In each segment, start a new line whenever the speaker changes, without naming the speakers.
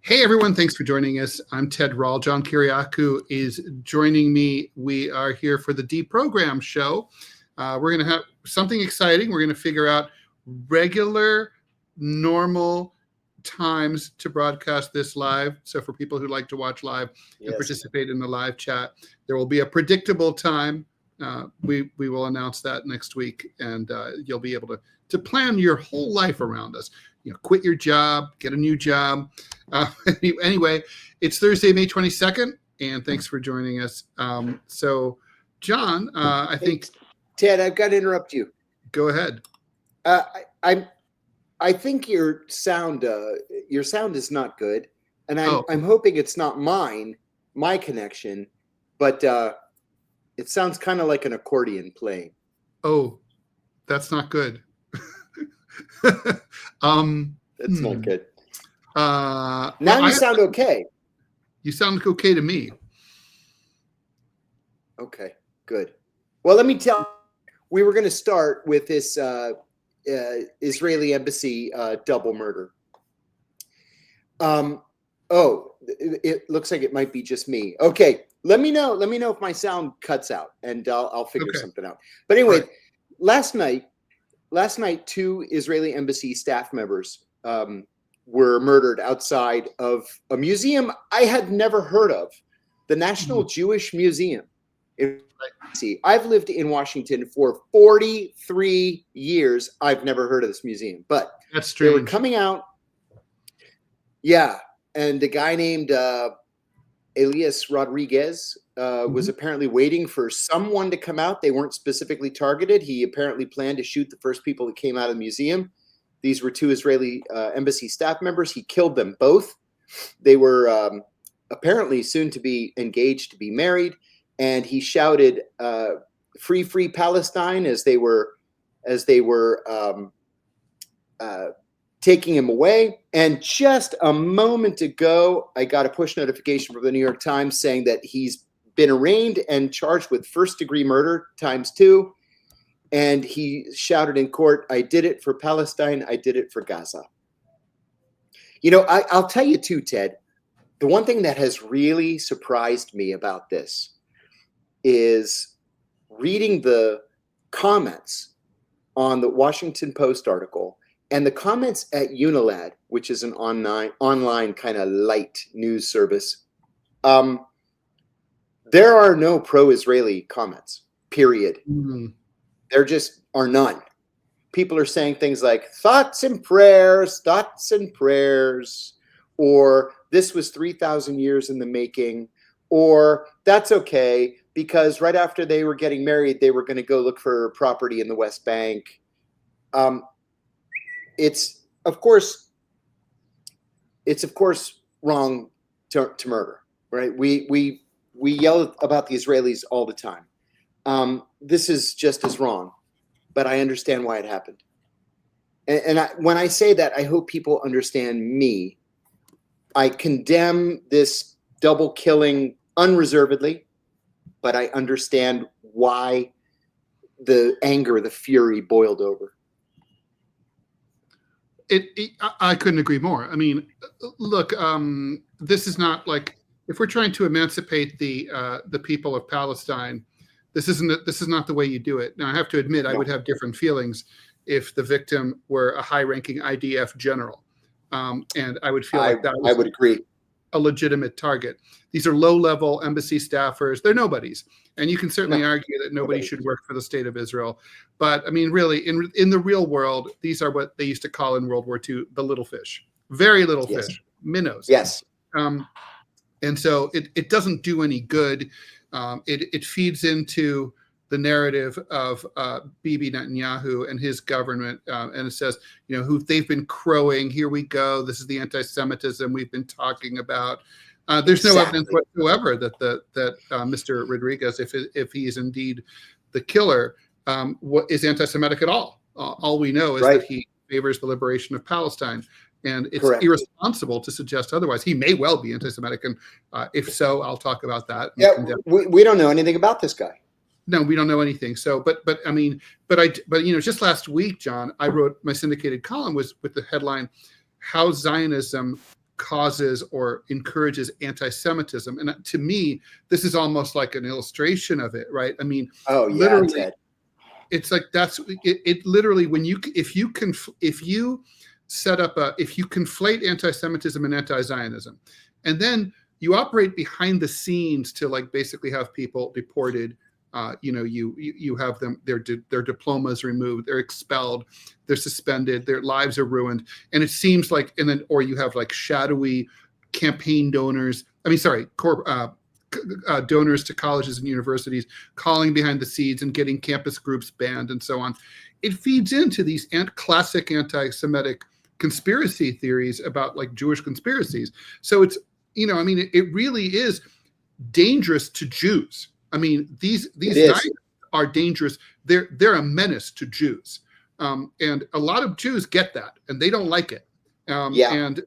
Hey everyone, thanks for joining us. I'm Ted Rall. John Kiriakou is joining me. We are here for the DeProgram show. We're going to have something exciting. We're going to figure out regular, normal times to broadcast this live. So for people who like to watch live and participate in the live chat, there will be a predictable time. We will announce that next week, and you'll be able to plan your whole life around us. Quit your job, get a new job. Anyway, it's Thursday, May 22nd, and thanks for joining us. So, John, I think
Ted, I've got to interrupt you.
Go ahead.
I think your sound is not good, and I'm hoping it's not my connection, but it sounds kind of like an accordion playing.
Oh, that's not good.
That's not good. Now you sound okay.
You sound okay to me.
Okay, good. Well, let me tell you, we were going to start with this Israeli embassy double murder. It looks like it might be just me. Okay, let me know if my sound cuts out, and I'll figure something out. But anyway, last night, 2 Israeli embassy staff members were murdered outside of a museum I had never heard of, the National Jewish Museum. I've lived in Washington for 43 years. I've never heard of this museum, but
that's strange.
They were coming out. Yeah, and a guy named Elias Rodriguez was apparently waiting for someone to come out. They weren't specifically targeted. He apparently planned to shoot the first people that came out of the museum. These were 2 Israeli embassy staff members. He killed them both. They were apparently soon to be engaged to be married, and he shouted "Free, free Palestine" as they were taking him away. And just a moment ago, I got a push notification from the New York Times saying that he's been arraigned and charged with first-degree murder ×2. And he shouted in court, "I did it for Palestine. I did it for Gaza." I'll tell you too, Ted, the one thing that has really surprised me about this is reading the comments on the Washington Post article and the comments at Unilad, which is an online kind of light news service. There are no pro-Israeli comments, period. There just are none. People are saying things like thoughts and prayers, or this was 3,000 years in the making, or that's okay because right after they were getting married, they were going to go look for property in the West Bank. It's of course wrong to murder, right? We yell about the Israelis all the time. This is just as wrong, but I understand why it happened. And when I say that, I hope people understand me. I condemn this double killing unreservedly, but I understand why the anger, the fury boiled over.
I couldn't agree more. I mean, look, this is not like, if we're trying to emancipate the people of Palestine, this is not the way you do it. Now, I have to admit, I would have different feelings if the victim were a high-ranking IDF general, and I would feel like that was,
I would agree,
a legitimate target. These are low-level embassy staffers. They're nobodies, and you can certainly argue that nobody should work for the state of Israel. But I mean, really, in the real world, these are what they used to call in World War II the little fish, very little fish, minnows.
Yes.
And so it doesn't do any good. It feeds into the narrative of Bibi Netanyahu and his government, and it says, who they've been crowing. Here we go. This is the anti-Semitism we've been talking about. There's no evidence whatsoever that Mr. Rodriguez, if he is indeed the killer, is anti-Semitic at all. All we know is that he favors the liberation of Palestine. And it's irresponsible to suggest otherwise. He may well be anti-Semitic, and if so, I'll talk about that.
Yeah, we don't know anything about this guy.
No, we don't know anything. So, but just last week, John, I wrote my syndicated column was with the headline, "How Zionism causes or encourages anti-Semitism. And to me, this is almost like an illustration of it, right? I mean,
Oh yeah,
literally,
Ted.
it's like it literally when if you conflate anti-Semitism and anti-Zionism, and then you operate behind the scenes to like basically have people deported. You have them, their diplomas removed, they're expelled, they're suspended, their lives are ruined, and it seems like, or you have like shadowy campaign donors. Donors to colleges and universities calling behind the scenes and getting campus groups banned and so on. It feeds into these classic anti-Semitic conspiracy theories about like Jewish conspiracies. So it's, it really is dangerous to Jews. I mean, these Zionists are dangerous. They're a menace to Jews, and a lot of Jews get that, and they don't like it. And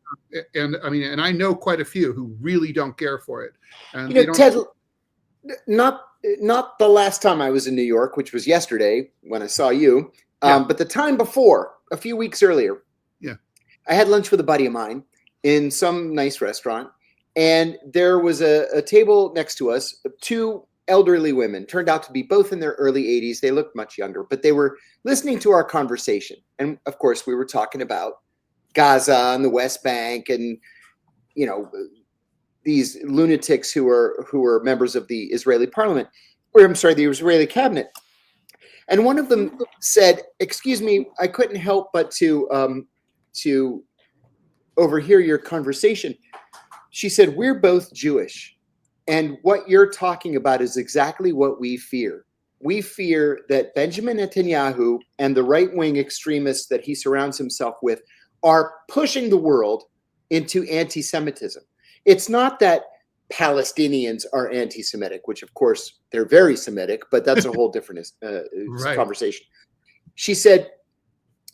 I mean, and I know quite a few who really don't care for it. And
Ted, not the last time I was in New York, which was yesterday when I saw you, but the time before, a few weeks earlier.
Yeah,
I had lunch with a buddy of mine in some nice restaurant, and there was a table next to us, two elderly women, turned out to be both in their early 80s. They looked much younger, but they were listening to our conversation. And of course, we were talking about Gaza and the West Bank and, these lunatics who are members of the Israeli parliament, or I'm sorry, the Israeli cabinet. And one of them said, "Excuse me, I couldn't help but to overhear your conversation." She said, "We're both Jewish. And what you're talking about is exactly what we fear. We fear that Benjamin Netanyahu and the right-wing extremists that he surrounds himself with are pushing the world into anti-Semitism. It's not that Palestinians are anti-Semitic, which of course they're very Semitic, but that's a whole different conversation." She said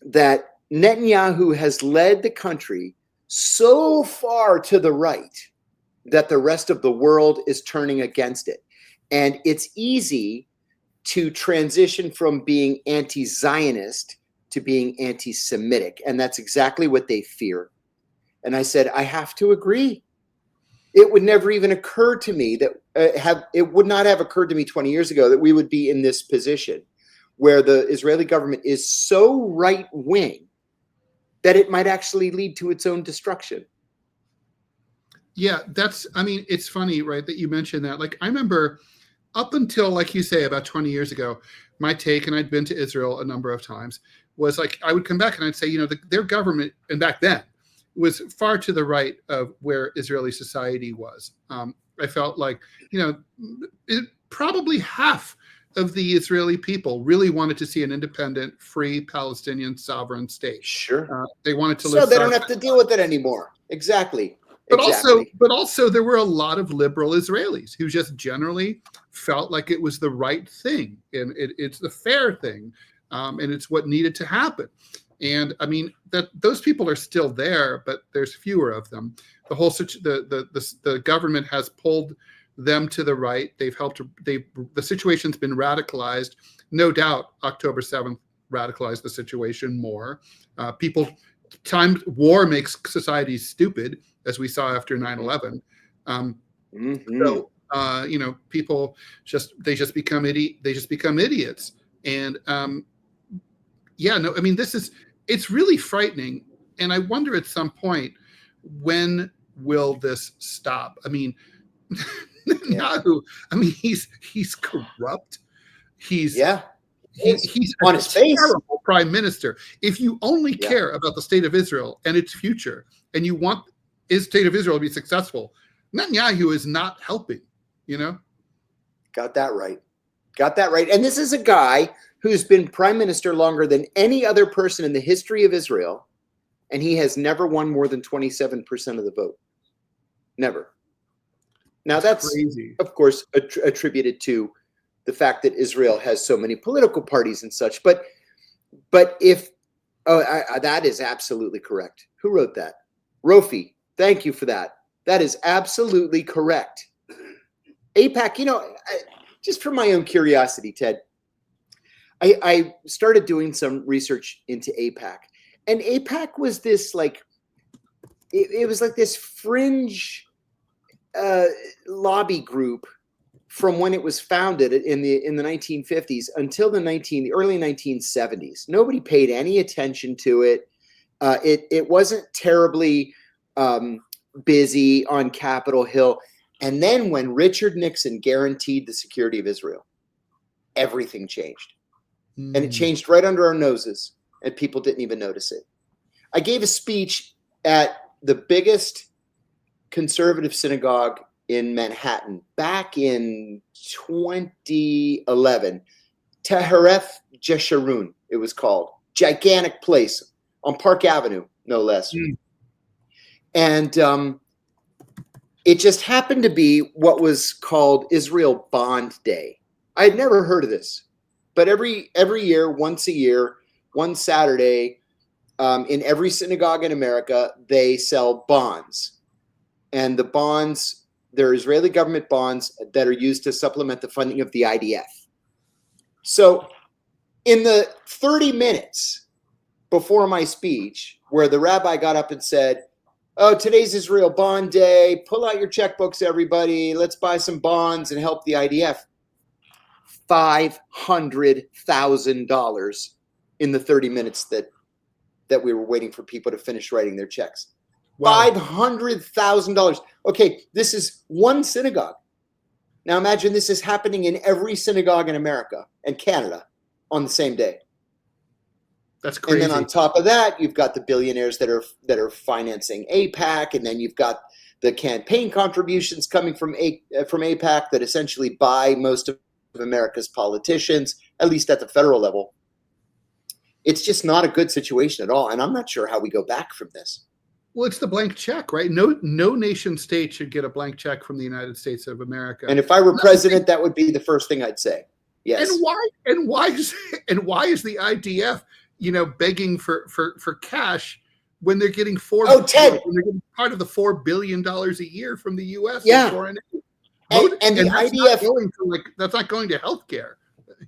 that Netanyahu has led the country so far to the right that the rest of the world is turning against it. And it's easy to transition from being anti-Zionist to being anti-Semitic. And that's exactly what they fear. And I said, I have to agree. It would never even occur to me that it would not have occurred to me 20 years ago that we would be in this position where the Israeli government is so right-wing that it might actually lead to its own destruction.
Yeah, it's funny, right, that you mentioned that. Like, I remember up until, like you say, about 20 years ago, my take, and I'd been to Israel a number of times, was like, I would come back and I'd say, their government, and back then, was far to the right of where Israeli society was. I felt like, probably half of the Israeli people really wanted to see an independent, free Palestinian sovereign state.
Sure.
They wanted to live.
So they don't have to deal with it anymore. Exactly.
But also there were a lot of liberal Israelis who just generally felt like it was the right thing, and it's the fair thing, and it's what needed to happen. And I mean that those people are still there, but there's fewer of them. The government has pulled them to the right. The situation's been radicalized. No doubt, October 7th radicalized the situation more. War makes societies stupid, as we saw after 9/11. So people just become idiots. And it's really frightening. And I wonder at some point, when will this stop? I mean, Netanyahu, he's corrupt. He's
on his face.
Terrible prime minister. If you only care about the state of Israel and its future, and you want the state of Israel to be successful, Netanyahu is not helping.
Got that right. And this is a guy who's been prime minister longer than any other person in the history of Israel, and he has never won more than 27% of the vote. Never. Now that's crazy. Of course, attributed to the fact that Israel has so many political parties and such. But if that is absolutely correct. Who wrote that? Rofi. Thank you for that. That is absolutely correct. AIPAC, just for my own curiosity, Ted, I started doing some research into AIPAC. And AIPAC was this like it was like this fringe lobby group from when it was founded in the 1950s until the early 1970s. Nobody paid any attention to it. It wasn't terribly busy on Capitol Hill. And then when Richard Nixon guaranteed the security of Israel, everything changed. And it changed right under our noses, and people didn't even notice it. I gave a speech at the biggest conservative synagogue in Manhattan back in 2011. Tehereth Jeshurun, it was called. Gigantic place on Park Avenue, no less. And it just happened to be what was called Israel Bond Day. I had never heard of this, but every year, once a year, one Saturday, in every synagogue in America, they sell bonds. And the bonds, they're Israeli government bonds that are used to supplement the funding of the IDF. So in the 30 minutes before my speech, where the rabbi got up and said, "Oh, today's Israel Bond Day. Pull out your checkbooks, everybody. Let's buy some bonds and help the IDF." $500,000 in the 30 minutes that we were waiting for people to finish writing their checks. Wow. $500,000. Okay, this is one synagogue. Now imagine this is happening in every synagogue in America and Canada on the same day.
That's crazy.
And then on top of that, you've got the billionaires that are financing AIPAC, and then you've got the campaign contributions coming from AIPAC that essentially buy most of America's politicians, at least at the federal level. It's just not a good situation at all, and I'm not sure how we go back from this.
Well, it's the blank check, right? No nation state should get a blank check from the United States of America.
And if I were president, that would be the first thing I'd say. Yes.
And why is the IDF, begging for cash when they're getting when they're getting part of the $4 billion a year from the U.S.
Yeah.
Foreign aid.
And the IDF
that's not going to healthcare.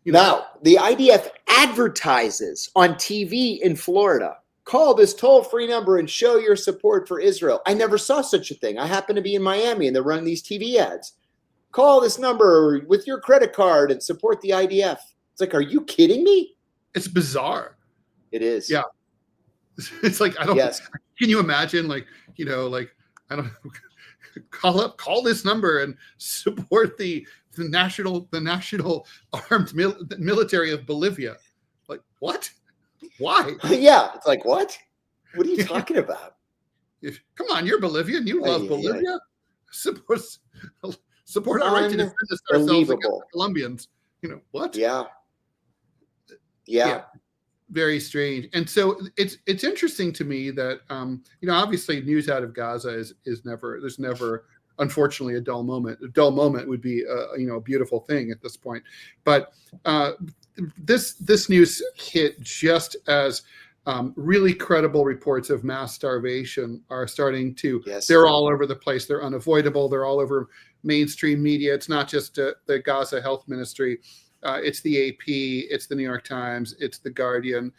No, the IDF advertises on TV in Florida. Call this toll-free number and show your support for Israel. I never saw such a thing. I happen to be in Miami and they're running these TV ads. Call this number with your credit card and support the IDF. It's like, are you kidding me?
It's bizarre.
It is.
Yeah. It's like, can you imagine I don't call this number and support the national armed military of Bolivia. Like, what? Why?
Yeah, it's like, what are you talking about?
Come on, you're Bolivian. You love Bolivia. Support our right to defend ourselves against the Colombians. What?
Yeah.
Very strange. And so it's interesting to me that obviously news out of Gaza is never, there's never, unfortunately, a dull moment. A dull moment would be a beautiful thing at this point. But this news hit just as really credible reports of mass starvation are starting to.
Yes.
They're all over the place. They're unavoidable. They're all over mainstream media. It's not just the Gaza Health Ministry. It's the AP, it's the New York Times, it's the Guardian.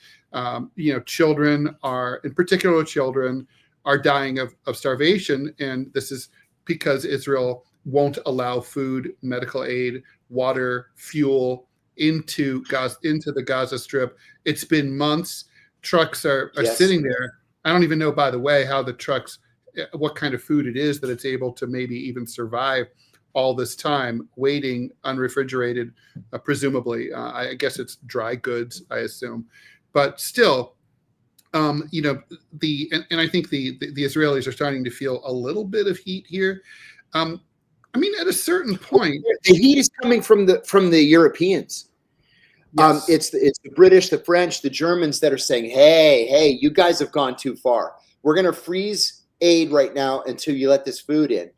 Children in particular children are dying of starvation. And this is because Israel won't allow food, medical aid, water, fuel into the Gaza Strip. It's been months. Trucks are sitting there. I don't even know, by the way, how the trucks, what kind of food it is that it's able to maybe even survive all this time waiting unrefrigerated, presumably. I guess it's dry goods, I assume. But still, and I think the Israelis are starting to feel a little bit of heat here. At a certain point,
the heat is coming from the Europeans. Yes. It's the British, the French, the Germans that are saying, hey, you guys have gone too far. We're going to freeze aid right now until you let this food in.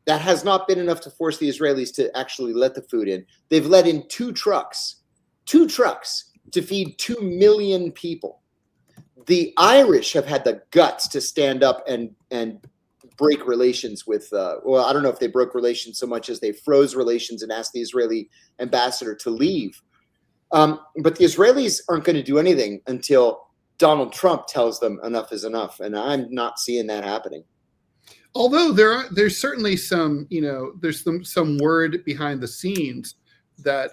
That has not been enough to force the Israelis to actually let the food in. They've let in two trucks to feed 2 million people. The Irish have had the guts to stand up and break relations with, I don't know if they broke relations so much as they froze relations and asked the Israeli ambassador to leave. But the Israelis aren't going to do anything until Donald Trump tells them enough is enough, and I'm not seeing that happening.
Although there's certainly some, there's some word behind the scenes that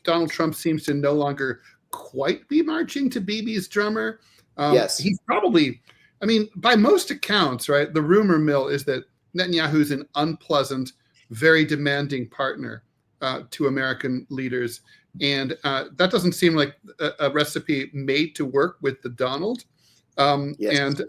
Donald Trump seems to no longer quite be marching to Bibi's drummer.
Yes.
He's probably, by most accounts, right, the rumor mill is that Netanyahu's an unpleasant, very demanding partner to American leaders. And that doesn't seem like a recipe made to work with the Donald.
Yes.
And,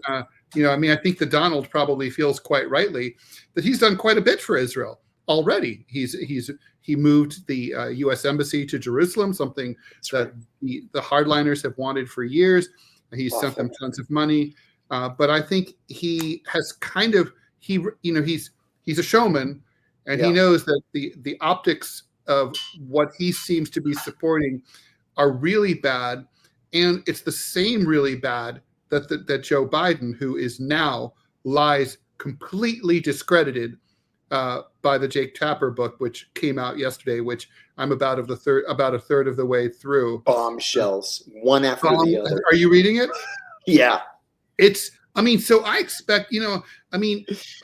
I think the Donald probably feels quite rightly that he's done quite a bit for Israel already. He moved the U.S. embassy to Jerusalem, something that the hardliners have wanted for years. He's sent them tons of money. But I think he has he's a showman, and he knows that the optics of what he seems to be supporting are really bad. And it's the same really bad that Joe Biden, who is now lies completely discredited by the Jake Tapper book, which came out yesterday, which I'm about a third of the way through.
Bombshells, one after the other.
Are you reading it?
Yeah.
So I expect, I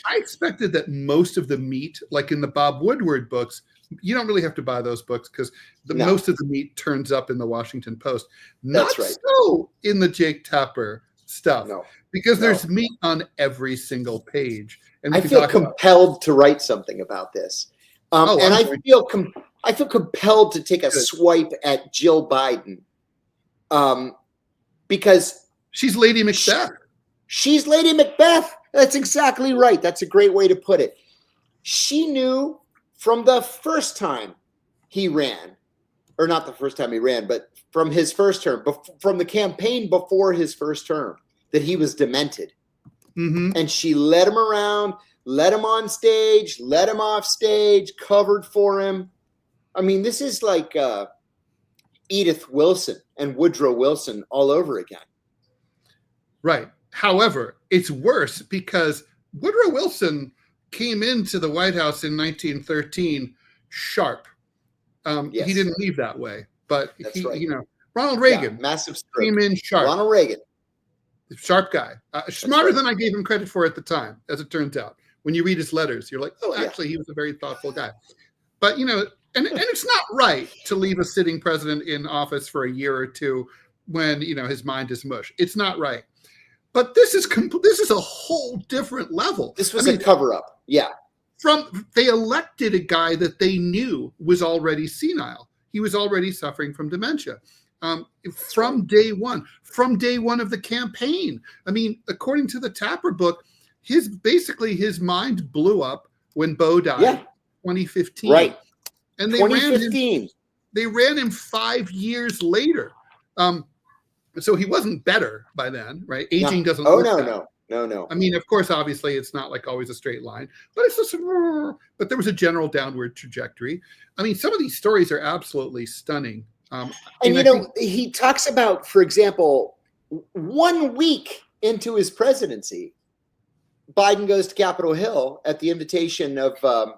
expected that most of the meat, like in the Bob Woodward books, you don't really have to buy those books because most of the meat turns up in the Washington Post. Not so in the Jake Tapper stuff, because there's meat on every single page. And
I feel compelled to write something about this. And I feel compelled to take a swipe at Jill Biden because
she's Lady Macbeth.
She's Lady Macbeth. That's exactly right. That's a great way to put it. She knew from the first time he ran, or not the first time he ran, but from his first term, from the campaign before his first term, that he was demented.
Mm-hmm.
And she led him around, let him on stage, let him off stage, covered for him. This is like Edith Wilson and Woodrow Wilson all over again.
Right. However, it's worse because Woodrow Wilson came into the White House in 1913 sharp.
Yes.
He didn't leave that way, but
right.
Ronald Reagan
massive stroke.
Came in sharp.
Ronald Reagan.
Sharp guy. Smarter than I gave him credit for at the time, as it turns out. When you read his letters, you're like, oh, actually, he was a very thoughtful guy. But, and it's not right to leave a sitting president in office for a year or two when, his mind is mush. It's not right. But this is a whole different level.
This was a cover-up. Yeah.
They elected a guy that they knew was already senile. He was already suffering from dementia. From day one of the campaign. According to the Tapper book, his mind blew up when Bo died, 2015.
Right.
And they ran him 5 years later. So he wasn't better by then, right? Aging doesn't.
Oh, no.
Of course, obviously, it's not like always a straight line, but it's just. But there was a general downward trajectory. Some of these stories are absolutely stunning.
He talks about, for example, 1 week into his presidency, Biden goes to Capitol Hill at the invitation of Nancy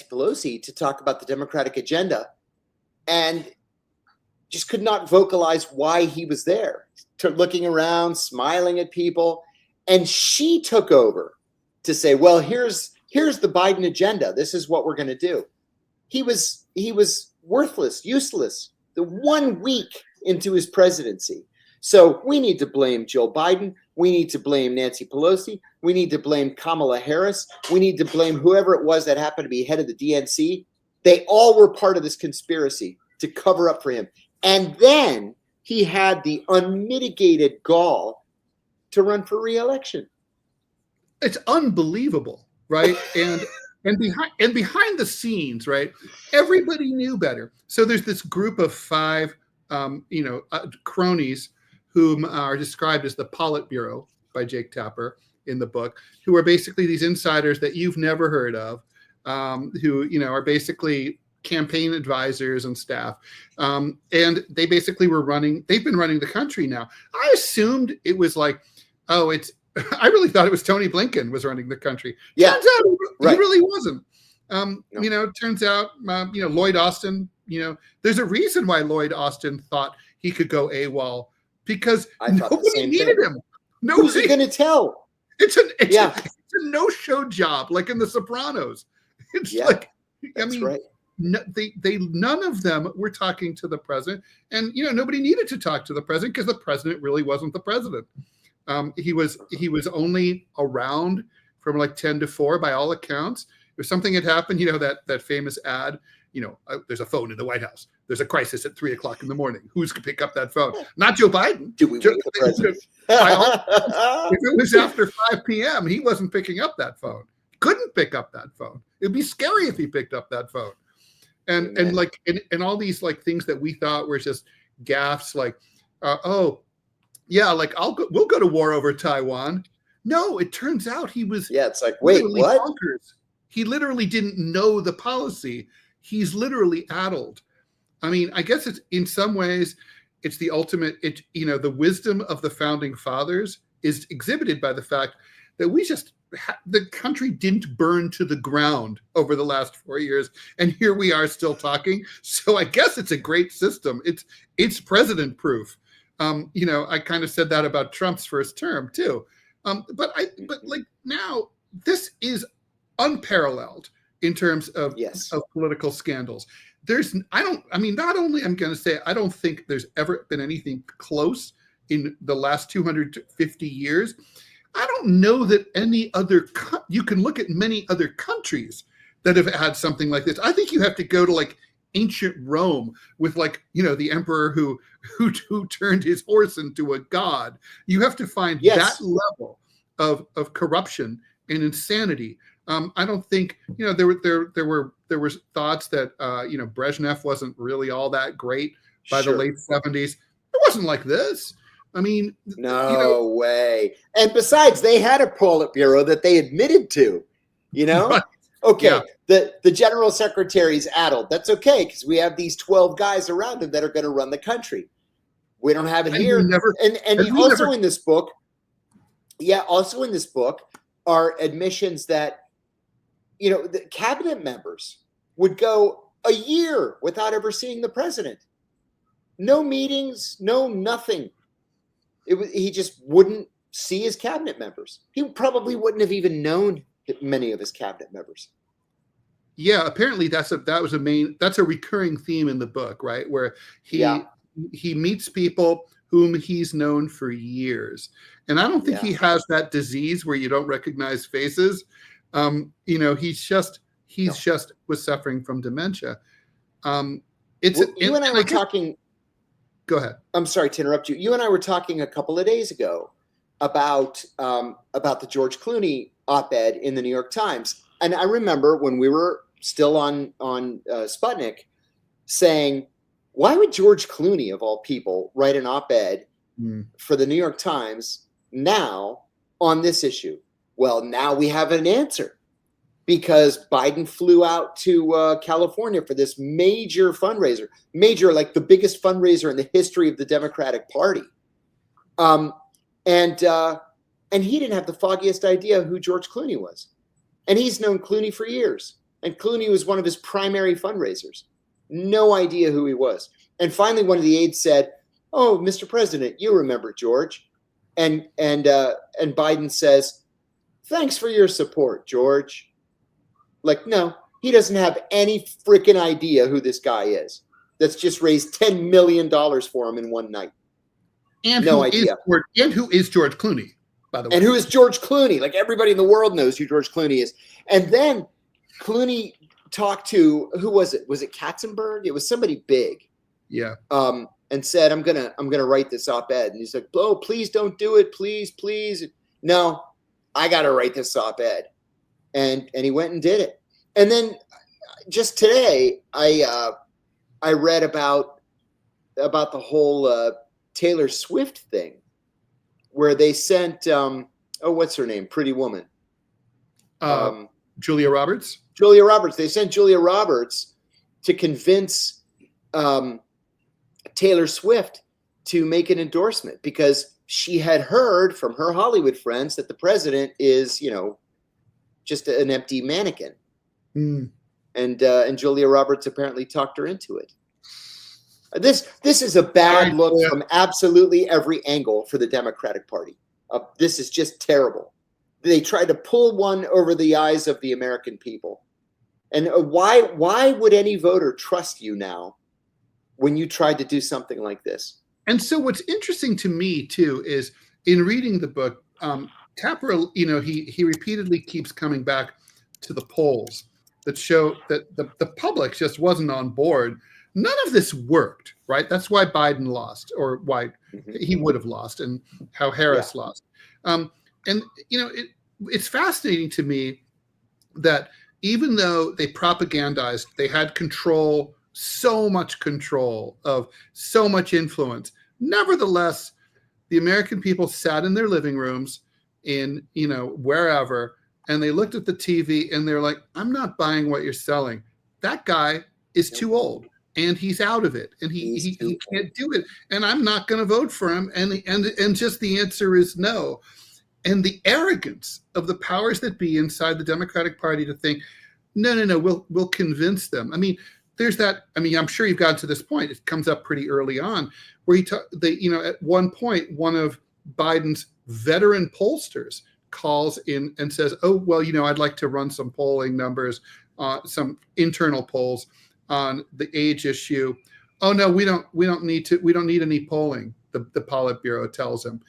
Pelosi to talk about the Democratic agenda, and just could not vocalize why he was there. Looking around, smiling at people, and she took over to say, "Well, here's the Biden agenda. This is what we're going to do." He was worthless, useless. The 1 week into his presidency. So we need to blame Joe Biden. We need to blame Nancy Pelosi. We need to blame Kamala Harris. We need to blame whoever it was that happened to be head of the DNC. They all were part of this conspiracy to cover up for him. And then he had the unmitigated gall to run for re-election.
It's unbelievable, right? And behind the scenes, right? Everybody knew better. So there's this group of 5, cronies whom are described as the Politburo by Jake Tapper in the book, who are basically these insiders that you've never heard of, who are basically campaign advisors and staff. And they basically they've been running the country now. I assumed it was like, I really thought it was Tony Blinken was running the country.
Yeah.
Turns out he really wasn't. It turns out, Lloyd Austin, there's a reason why Lloyd Austin thought he could go AWOL because
I thought the
nobody
same
needed
thing.
him.
Who's he going to tell?
It's a no-show job, like in The Sopranos. It's like, I mean,
right.
none of them were talking to the president, and nobody needed to talk to the president because the president really wasn't the president. He was only around from like 10 to 4 by all accounts. If something had happened, that famous ad, there's a phone in the White House. There's a crisis at 3:00 in the morning. Who's going to pick up that phone? Not Joe Biden.
Do we wake the president?
If it was after 5 p.m., he wasn't picking up that phone. Couldn't pick up that phone. It'd be scary if he picked up that phone. And all these like things that we thought were just gaffes, like, we'll go to war over Taiwan. No, it turns out he was.
Yeah, it's like, wait, what?
Bonkers. He literally didn't know the policy. He's literally addled. I mean, I guess it's in some ways, it's the ultimate. The wisdom of the founding fathers is exhibited by the fact that the country didn't burn to the ground over the last 4 years, and here we are still talking. So I guess it's a great system. It's president proof. I kind of said that about Trump's first term too. But like now, this is unparalleled in terms of political scandals. Not only I'm going to say, I don't think there's ever been anything close in the last 250 years. I don't know that any other, you can look at many other countries that have had something like this. I think you have to go to like ancient Rome with the emperor who turned his horse into a god. You have to find that level of corruption and insanity. I don't think there were thoughts that Brezhnev wasn't really all that great by the late 70s. It wasn't like this. I mean,
no way. And besides, they had a Politburo that they admitted to. Right. Okay, yeah. The general secretary's addled. That's okay because we have these 12 guys around him that are going to run the country. We don't have it here. In this book, also in this book are admissions that the cabinet members would go a year without ever seeing the president. No meetings, no nothing. He just wouldn't see his cabinet members. He probably wouldn't have even known many of his cabinet members.
Yeah, apparently that's a recurring theme in the book, right? Where he meets people whom he's known for years. And I don't think he has that disease where you don't recognize faces. He's just was suffering from dementia.
You and I were talking.
Go ahead.
I'm sorry to interrupt you. You and I were talking a couple of days ago about the George Clooney op-ed in the New York Times, and I remember when we were still on Sputnik saying, why would George Clooney, of all people, write an op-ed for the New York Times now on this issue? Well, now we have an answer because Biden flew out to California for this major fundraiser, like the biggest fundraiser in the history of the Democratic Party. And he didn't have the foggiest idea who George Clooney was. And he's known Clooney for years. And Clooney was one of his primary fundraisers. No idea who he was. And finally, one of the aides said, "Oh, Mr. President, you remember George." And Biden says, "Thanks for your support, George." Like, no, he doesn't have any freaking idea who this guy is. That's just raised $10 million for him in one night.
And no idea. Who is George Clooney, by the way?
And who is George Clooney? Like, everybody in the world knows who George Clooney is. And then Clooney talked to, who was it? Was it Katzenberg? It was somebody big.
Yeah.
And said, I'm gonna write this op-ed. And he's like, "Oh, please don't do it. Please, please." No, I gotta write this op-ed. And he went and did it. And then just today, I read about the whole Taylor Swift thing, where they sent what's her name? Pretty Woman.
Julia Roberts.
Julia Roberts. They sent Julia Roberts to convince Taylor Swift to make an endorsement because she had heard from her Hollywood friends that the president is, just an empty mannequin. And Julia Roberts apparently talked her into it. This is a bad look from absolutely every angle for the Democratic Party. This is just terrible. They tried to pull one over the eyes of the American people. And why would any voter trust you now when you tried to do something like this?
And so what's interesting to me too is in reading the book, Tapper, he repeatedly keeps coming back to the polls that show that the public just wasn't on board. None of this worked, right? That's why Biden lost, or why he would have lost, and how Harris lost. And it's fascinating to me that even though they propagandized, they had control, so much control of so much influence. Nevertheless, the American people sat in their living rooms in, wherever, and they looked at the TV and they're like, I'm not buying what you're selling. That guy is too old and he's out of it and he can't do it. And I'm not going to vote for him. And just the answer is no. And the arrogance of the powers that be inside the Democratic Party to think, no, we'll convince them. I mean, there's that. I mean, I'm sure you've gotten to this point. It comes up pretty early on where at one point, one of Biden's veteran pollsters calls in and says, oh, well, I'd like to run some polling numbers, some internal polls on the age issue. Oh, no, we don't need any polling. The Politburo tells him.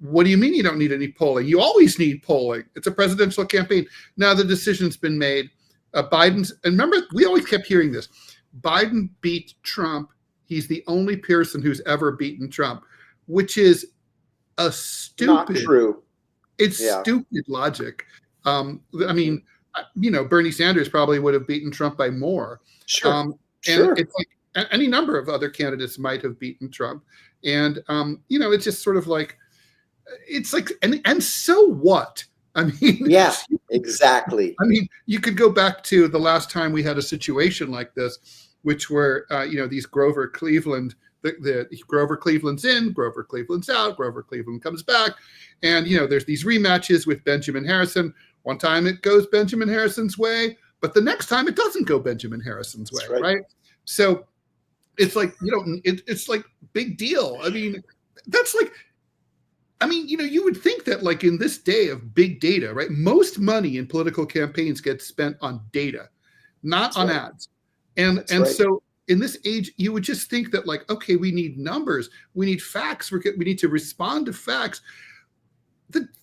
What do you mean you don't need any polling? You always need polling. It's a presidential campaign. Now the decision's been made. And remember, we always kept hearing this. Biden beat Trump. He's the only person who's ever beaten Trump, which is a stupid.
Not true.
It's stupid logic. I mean, Bernie Sanders probably would have beaten Trump by more.
Sure.
And it's like any number of other candidates might have beaten Trump. And, it's just sort of like, it's like, and so what? I mean,
yeah, exactly.
I mean, you could go back to the last time we had a situation like this, which were, these Grover Cleveland, the Grover Cleveland's in, Grover Cleveland's out, Grover Cleveland comes back. And, there's these rematches with Benjamin Harrison. One time it goes Benjamin Harrison's way, but the next time it doesn't go Benjamin Harrison's way, right? So it's like, it's like big deal. I mean, that's like, you would think that like in this day of big data, right? Most money in political campaigns gets spent on data, not on ads. And so in this age, you would just think that like, okay, we need numbers, we need facts, we need to respond to facts.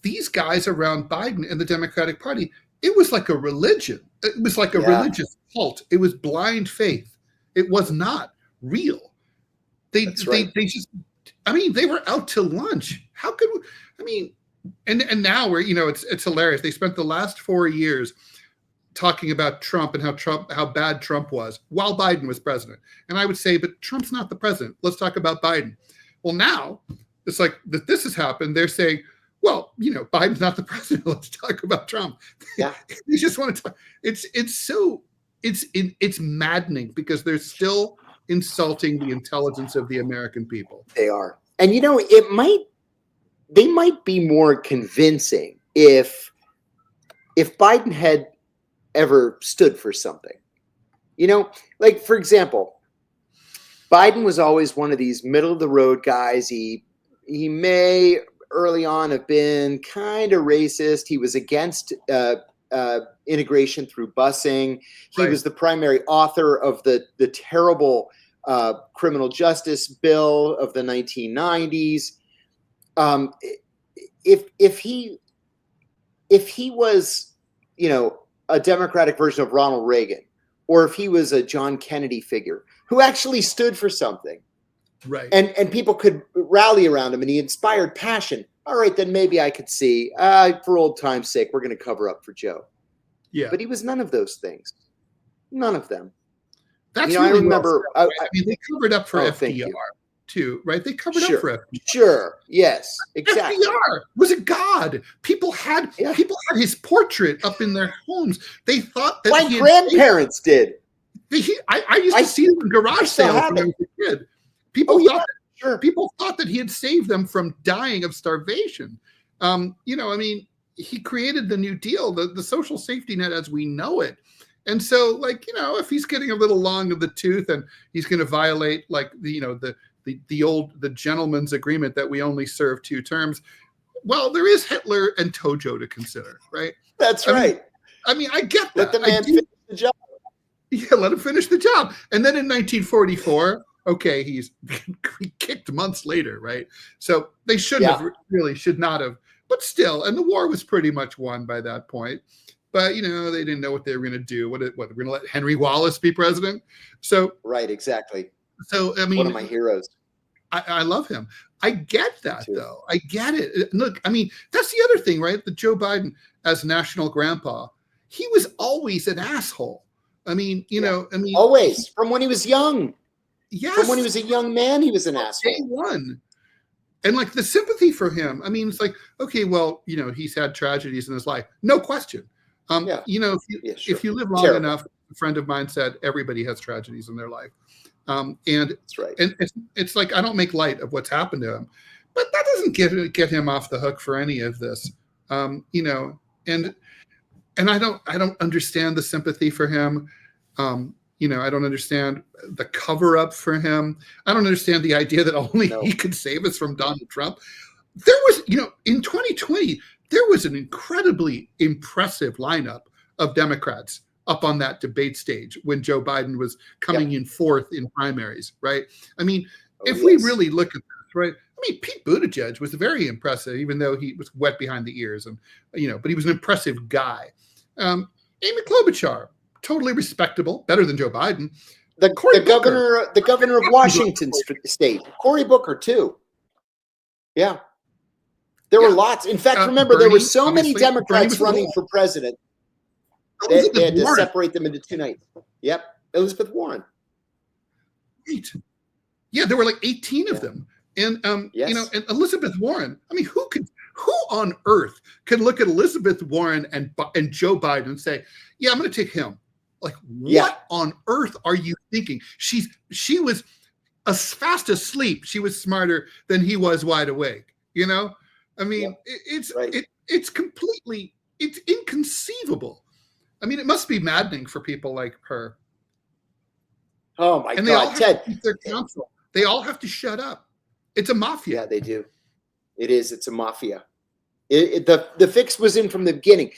These guys around Biden and the Democratic Party, it was like a religion. It was like a religious cult. It was blind faith. It was not real. They just, they were out to lunch. How could we, and now we're, it's hilarious. They spent the last 4 years talking about Trump and how bad Trump was while Biden was president. And I would say, but Trump's not the president. Let's talk about Biden. Well, now it's like that this has happened. They're saying, well, Biden's not the president. Let's talk about Trump. Yeah. You just want to talk. It's maddening because they're still insulting the intelligence of the American people.
They are. And they might be more convincing if Biden had ever stood for something. Like for example, Biden was always one of these middle of the road guys. He may early on have been kind of racist. He was against integration through busing. He was the primary author of the terrible criminal justice bill of the 1990s. If he was, a Democratic version of Ronald Reagan, or if he was a John Kennedy figure who actually stood for something,
right,
and people could rally around him, and he inspired passion. All right, then maybe I could see, for old time's sake, we're going to cover up for Joe. Yeah, but he was none of those things. None of them.
That's really I remember. Well said, right? They covered up for FDR too, right? They covered up for FDR.
Sure. Yes. Exactly.
FDR was a god. People had his portrait up in their homes. They thought that
my grandparents did.
I used to see them in garage sales when I was a kid. People thought that he had saved them from dying of starvation. He created the New Deal, the social safety net as we know it. And so, like, if he's getting a little long of the tooth and he's going to violate, like, the gentleman's agreement that we only serve 2 terms, well, there is Hitler and Tojo to consider, right?
That's right.
I mean, I get that.
Let the man finish the job.
Yeah, let him finish the job. And then in 1944, okay, he kicked months later, right? So they should not have. But still, and the war was pretty much won by that point. But, they didn't know what they were going to do. What, we're going to let Henry Wallace be president? So
right, exactly.
So, I mean,
one of my heroes.
I love him. I get that, though. I get it. Look, I mean, that's the other thing, right? That Joe Biden, as national grandpa, he was always an asshole. I mean,
always, from when he was young.
Yes.
From when he was a young man, he was an asshole.
Day one. And like the sympathy for him, I mean, it's like, okay, well, he's had tragedies in his life. No question. If you live long enough, a friend of mine said everybody has tragedies in their life. And
that's right.
And it's like, I don't make light of what's happened to him, but that doesn't get him off the hook for any of this. And I don't understand the sympathy for him. I don't understand the cover up for him. I don't understand the idea that only he could save us from Donald Trump. There was, in 2020, there was an incredibly impressive lineup of Democrats up on that debate stage when Joe Biden was coming in 4th in primaries, right? I mean, we really look at this, right? I mean, Pete Buttigieg was very impressive, even though he was wet behind the ears, and but he was an impressive guy. Amy Klobuchar, totally respectable, better than Joe Biden.
The governor of Washington State, Cory Booker too. Yeah, there were lots. In fact, remember, there were so many Democrats running for president. They had to separate them into 2 nights. Yep, Elizabeth Warren.
Right. Yeah, there were like 18 of them, and and Elizabeth Warren. I mean, who on earth can look at Elizabeth Warren and Joe Biden and say, "Yeah, I'm going to take him"? Like, what on earth are you thinking? She was as fast asleep. She was smarter than he was wide awake. I mean, it's completely, it's inconceivable. I mean, it must be maddening for people like her.
Oh my God,
Ted! Keep their counsel. They all have to shut up. It's a mafia.
Yeah, they do. It is. It's a mafia. The fix was in from the beginning.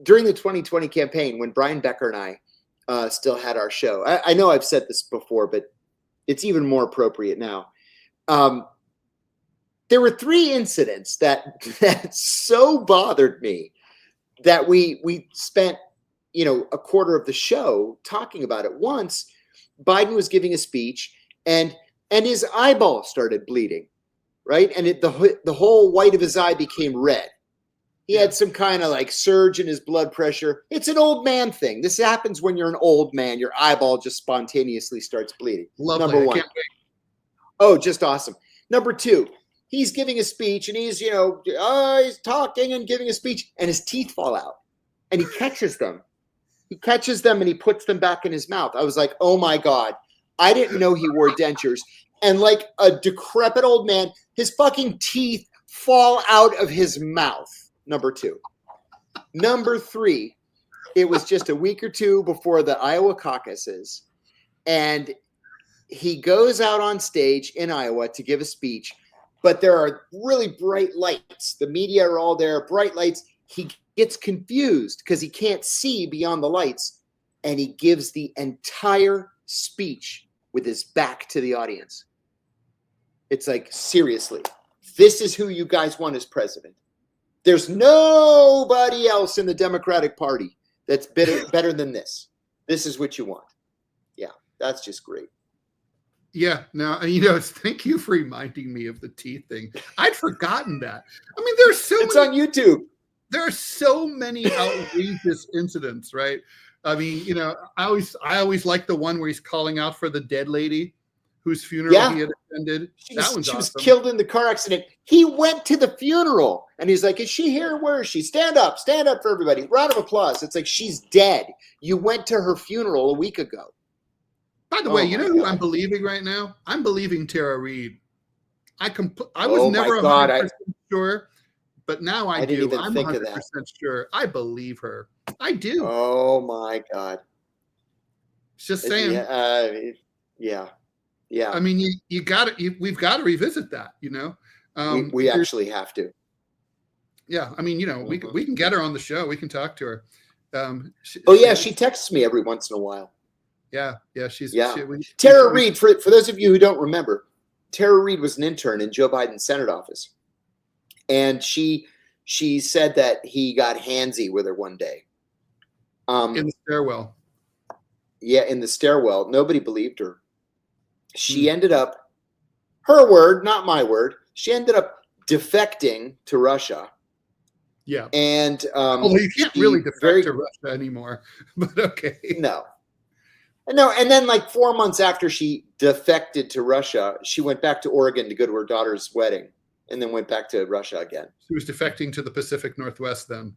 During the 2020 campaign, when Brian Becker and I still had our show, I know I've said this before, but it's even more appropriate now. There were 3 incidents that so bothered me that we spent, a quarter of the show talking about it. Once, Biden was giving a speech and his eyeball started bleeding, right? And the whole white of his eye became red. He had some kind of like surge in his blood pressure. It's an old man thing. This happens when you're an old man. Your eyeball just spontaneously starts bleeding.
Lovely.
Number 1. Oh, just awesome. Number 2, he's giving a speech and he's, he's talking and giving a speech and his teeth fall out and he catches them. And he puts them back in his mouth. I was like, oh my God, I didn't know he wore dentures. And like a decrepit old man, his fucking teeth fall out of his mouth. Number 2. Number 3, it was just a week or 2 before the Iowa caucuses, and he goes out on stage in Iowa to give a speech, but there are really bright lights. The media are all there, bright lights. He gets confused because he can't see beyond the lights, and he gives the entire speech with his back to the audience. It's like, seriously, this is who you guys want as president. There's nobody else in the Democratic Party that's better than this. This is what you want. Yeah, that's just great.
Yeah, now, thank you for reminding me of the teeth thing. I'd forgotten that. I mean, there's so
it's on YouTube.
There are so many outrageous incidents, right? I mean, I always like the one where he's calling out for the dead lady whose funeral he had attended. She was killed in the car accident. He went to the funeral and he's like, is she here? Where is she? Stand up for everybody. Round of applause. It's like, she's dead. You went to her funeral a week ago. By the way, who I'm believing right now? I'm believing Tara Reid. I was never 100% sure, but now I do. I'm 100% sure. I believe her. I do.
Oh my God.
Just saying.
Yeah. Yeah.
I mean, we've got to revisit that,
We actually have to.
Yeah. I mean, we can get her on the show. We can talk to her.
She texts me every once in a while.
Yeah. Yeah.
Tara Reid, for those of you who don't remember, Tara Reid was an intern in Joe Biden's Senate office. And she said that he got handsy with her one day.
In the stairwell.
Yeah, in the stairwell. Nobody believed her. She ended up, her word, not my word, she ended up defecting to Russia.
Yeah.
And
you can't really defect to Russia anymore, but okay.
No. And then like 4 months after she defected to Russia, she went back to Oregon to go to her daughter's wedding and then went back to Russia again.
She was defecting to the Pacific Northwest then.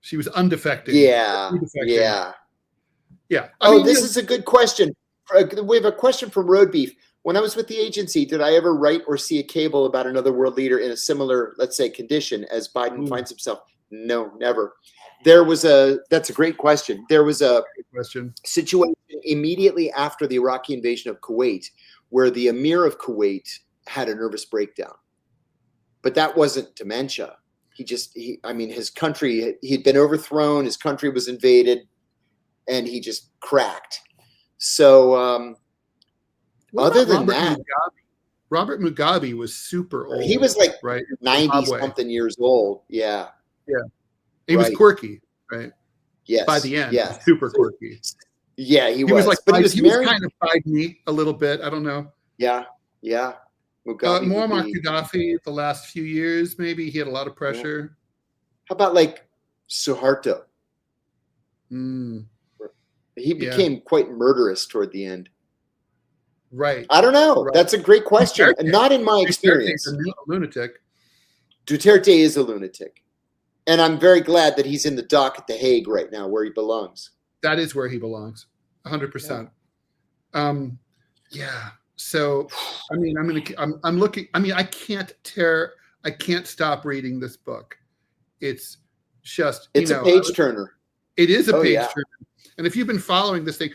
She was undefecting.
Yeah. Yeah.
Yeah.
This is a good question. We have a question from Road Beef. When I was with the agency, did I ever write or see a cable about another world leader in a similar, let's say, condition as Biden finds himself? No, never. That's a great question. There was a situation immediately after the Iraqi invasion of Kuwait where the Emir of Kuwait had a nervous breakdown. But that wasn't dementia. His country, he'd been overthrown, his country was invaded, and he just cracked. So, other than that,
Robert Mugabe was super old.
He was like 90
Zimbabwe.
Something years old. Yeah.
Yeah. He was quirky, right?
Yes.
By the end, super quirky.
Yeah, he was.
But he was kind of Biden-y a little bit. I don't know.
Yeah. Yeah.
Muammar Gaddafi, the last few years, maybe he had a lot of pressure.
Yeah. How about like Suharto? He became quite murderous toward the end.
Right.
I don't know. Right. That's a great question. Duterte, not in my experience.
Duterte's a lunatic.
Duterte is a lunatic. And I'm very glad that he's in the dock at The Hague right now where he belongs. That
is where he belongs. 100%. Yeah. So, I mean, I'm looking, I can't stop reading this book. It's just,
it's a page turner.
It is a page turner. And if you've been following this thing,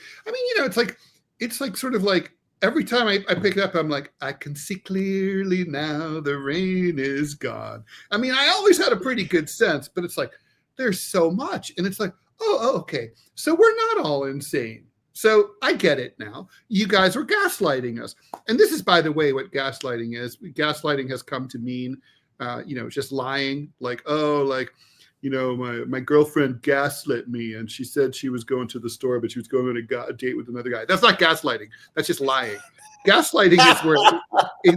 it's like sort of like every time I pick it up, I'm like, I can see clearly now the rain is gone. I always had a pretty good sense, but it's like, there's so much. And it's like, okay. So we're not all insane. So I get it now. You guys were gaslighting us. And this is, by the way, what gaslighting is. Gaslighting has come to mean, just lying. Like, my girlfriend gaslit me and she said she was going to the store, but she was going on a date with another guy. That's not gaslighting. That's just lying. Gaslighting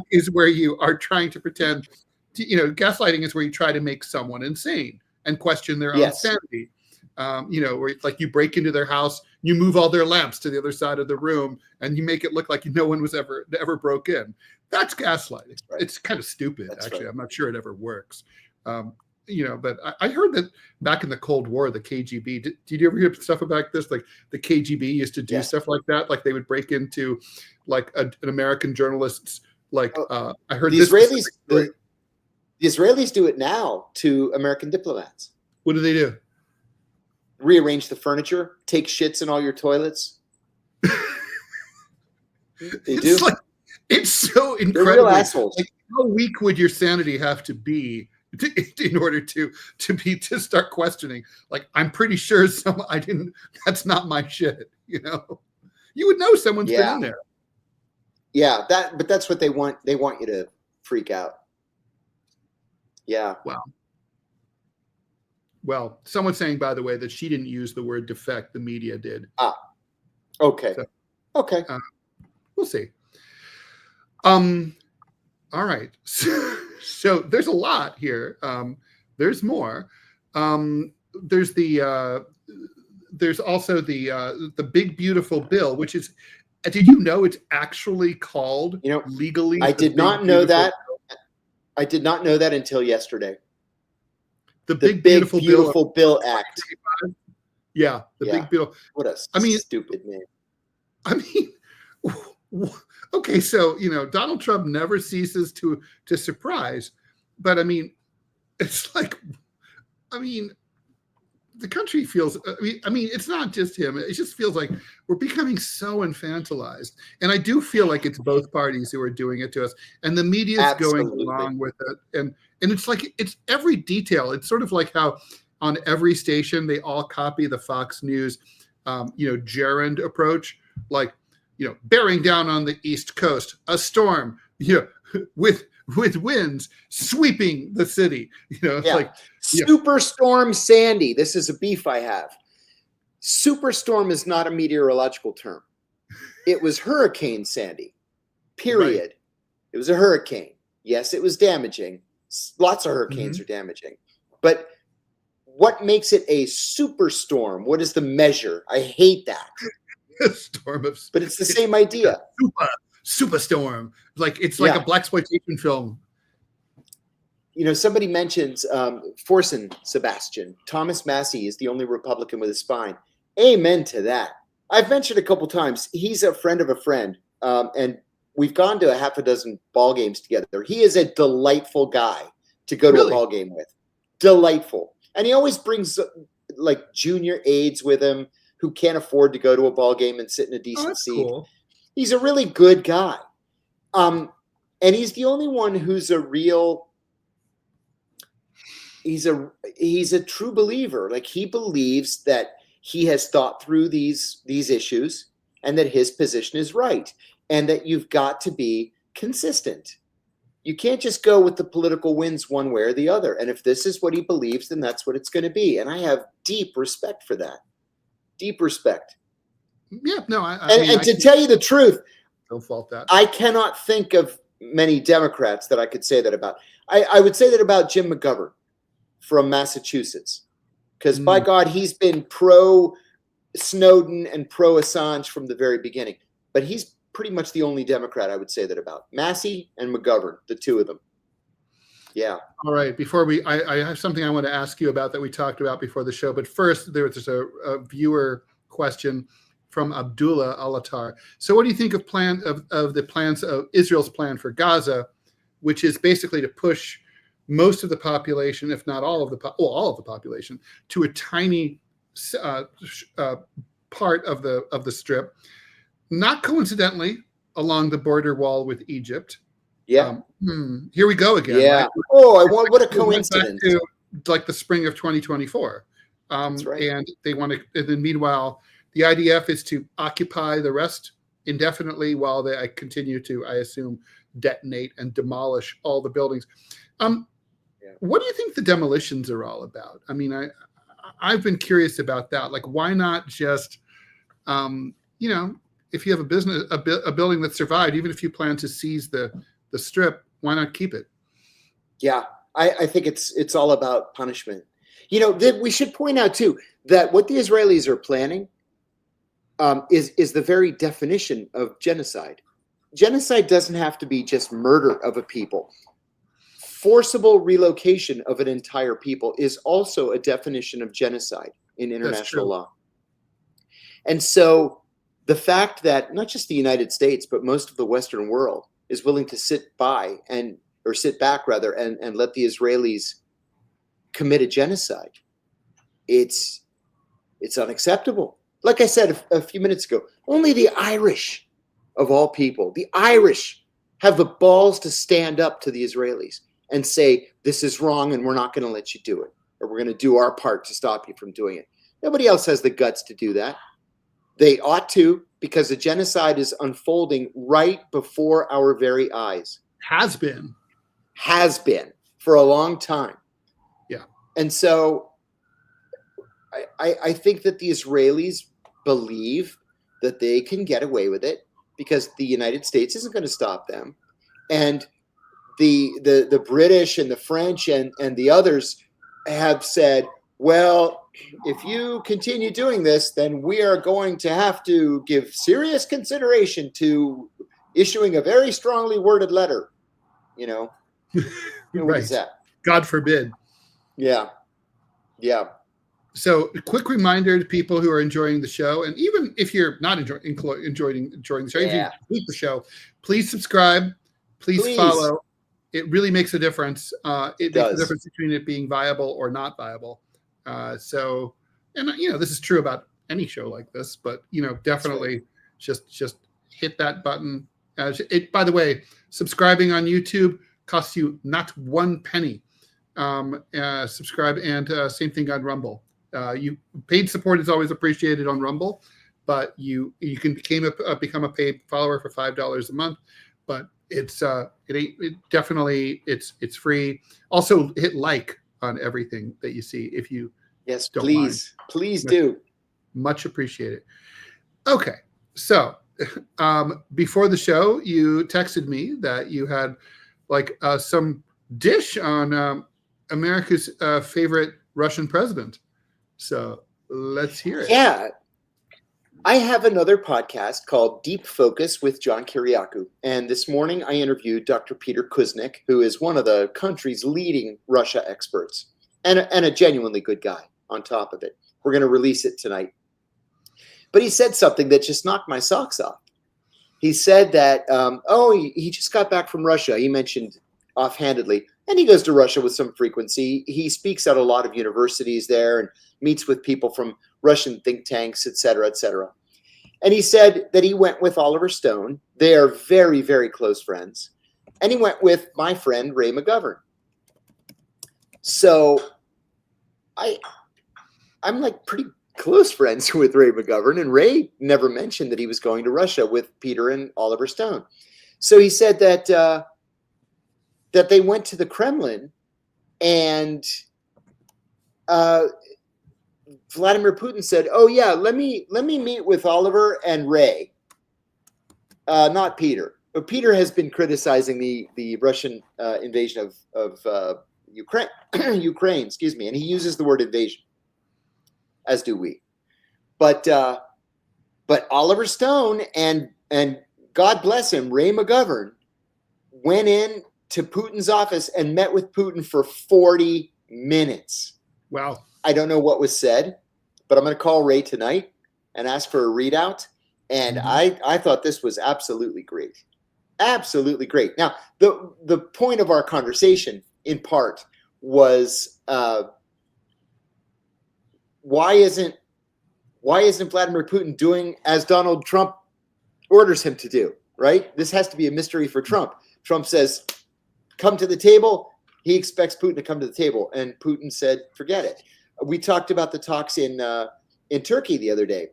is where you are trying to pretend, gaslighting is where you try to make someone insane and question their own sanity. Where it's like you break into their house, you move all their lamps to the other side of the room, and you make it look like no one was ever broke in. That's gaslighting. Right. It's kind of stupid, actually. Right. I'm not sure it ever works. But I heard that back in the Cold War, the KGB, did you ever hear stuff about this? Like the KGB used to do stuff like that. Like they would break into like an American journalist's, I heard
the Israelis do it now to American diplomats.
What do they do?
Rearrange the furniture, take shits in all your toilets. They do.
It's so incredible.
They're real assholes.
Like, how weak would your sanity have to be in order to start questioning? Like, I'm pretty sure that's not my shit. You would know someone's been in there.
Yeah, but that's what they want. They want you to freak out. Yeah.
Wow. Well, someone's saying, by the way, that she didn't use the word defect. The media did.
Okay. So, okay.
We'll see. All right. So there's a lot here. There's more. There's also the big beautiful bill, which is. Did you know it's actually called legally?
I did not know that. I did not know that until yesterday.
The big beautiful
bill Act.
Yeah, the big bill.
What a stupid name.
Okay, so Donald Trump never ceases to surprise, but it's like, the country feels, I mean, it's not just him. It just feels like we're becoming so infantilized. And I do feel like it's both parties who are doing it to us. And the media is going along with it. And it's like, it's every detail. It's sort of like how on every station, they all copy the Fox News, gerund approach. Like, bearing down on the East Coast, a storm, with winds sweeping the city. Like
Superstorm Sandy. This is a beef I have. Superstorm is not a meteorological term. It was Hurricane Sandy, period. Right. It was a hurricane. Yes, it was damaging. Lots of hurricanes are damaging. But what makes it a superstorm? What is the measure? I hate that.
Storm of,
but it's the same idea.
Superstorm. Like it's like a blaxploitation film.
Somebody mentions Forsen Sebastian. Thomas Massey is the only Republican with a spine. Amen to that. I've mentioned a couple times. He's a friend of a friend, and we've gone to a half a dozen ball games together. He is a delightful guy to go to a ball game with. Delightful, and he always brings like junior aides with him who can't afford to go to a ball game and sit in a decent seat. Cool. He's a really good guy. And he's the only one who's he's a true believer. Like he believes that he has thought through these issues and that his position is right and that you've got to be consistent. You can't just go with the political winds one way or the other. And if this is what he believes, then that's what it's going to be. And I have deep respect for that. Deep respect.
Yeah, no,
and to tell you the truth,
don't fault that.
I cannot think of many Democrats that I could say that about. I would say that about Jim McGovern from Massachusetts, because by God, he's been pro Snowden and pro Assange from the very beginning. But he's pretty much the only Democrat I would say that about. Massey and McGovern, the two of them. Yeah.
All right. Before I have something I want to ask you about that we talked about before the show. But first, there was just a viewer question from Abdullah Alatar. So, what do you think of the plans of Israel's plan for Gaza, which is basically to push most of the population, if not all of the population, to a tiny part of the strip, not coincidentally along the border wall with Egypt.
Yeah.
Here we go again.
Yeah.
Right?
Oh, what a coincidence.
To, like the spring of 2024.
That's right.
And they want to, and then meanwhile, the IDF is to occupy the rest indefinitely while they continue to, I assume, detonate and demolish all the buildings. What do you think the demolitions are all about? I mean, I've been curious about that. Like, why not just, if you have a building that survived, even if you plan to seize the strip, why not keep it?
Yeah, I think it's all about punishment. We should point out too that what the Israelis are planning is the very definition of genocide. Genocide doesn't have to be just murder of a people. Forcible relocation of an entire people is also a definition of genocide in international law. And so the fact that not just the United States, but most of the Western world is willing to sit back and let the Israelis commit a genocide, it's unacceptable. Like I said a few minutes ago, only the Irish, of all people, the Irish have the balls to stand up to the Israelis and say, this is wrong and we're not going to let you do it, or we're going to do our part to stop you from doing it. Nobody else has the guts to do that. They ought to, because the genocide is unfolding right before our very eyes. Has been for a long time.
Yeah.
And so I think that the Israelis believe that they can get away with it because the United States isn't going to stop them. And the British and the French and the others have said, well, if you continue doing this, then we are going to have to give serious consideration to issuing a very strongly worded letter. What
right.
is that?
God forbid.
Yeah. Yeah.
So a quick reminder to people who are enjoying the show, and even if you're not enjoying the show, if you hate the show, please subscribe, please follow. It really makes a difference. It makes a difference between it being viable or not viable. So and this is true about any show like this, but definitely just hit that button. By the way, subscribing on YouTube costs you not 1 penny. Subscribe, and same thing on Rumble. Paid support is always appreciated on Rumble, but you can become a paid follower for $5 a month. But it's free. Also, hit like on everything that you see if you don't
please
mind.
Please do.
Much appreciated. Okay, so before the show, you texted me that you had some dish on America's favorite Russian president. So let's hear it.
Yeah. I have another podcast called Deep Focus with John Kiriakou. And this morning I interviewed Dr. Peter Kuznick, who is one of the country's leading Russia experts and a genuinely good guy on top of it. We're going to release it tonight. But he said something that just knocked my socks off. He said that, he just got back from Russia. He mentioned offhandedly, and he goes to Russia with some frequency. He speaks at a lot of universities there and meets with people from Russian think tanks, et cetera, et cetera. And he said that he went with Oliver Stone. They are very, very close friends. And he went with my friend, Ray McGovern. So I'm pretty close friends with Ray McGovern, and Ray never mentioned that he was going to Russia with Peter and Oliver Stone. So he said that that they went to the Kremlin, and Vladimir Putin said, "Oh yeah, let me meet with Oliver and Ray, not Peter." But Peter has been criticizing the Russian invasion of Ukraine, excuse me, and he uses the word invasion, as do we. But Oliver Stone and God bless him, Ray McGovern, went in to Putin's office and met with Putin for 40 minutes.
Wow.
I don't know what was said, but I'm going to call Ray tonight and ask for a readout. And I thought this was absolutely great. Absolutely great. Now, the point of our conversation, in part, was why isn't Vladimir Putin doing as Donald Trump orders him to do, right? This has to be a mystery for Trump. Trump says, come to the table. He expects Putin to come to the table. And Putin said, forget it. We talked about the talks in Turkey the other day,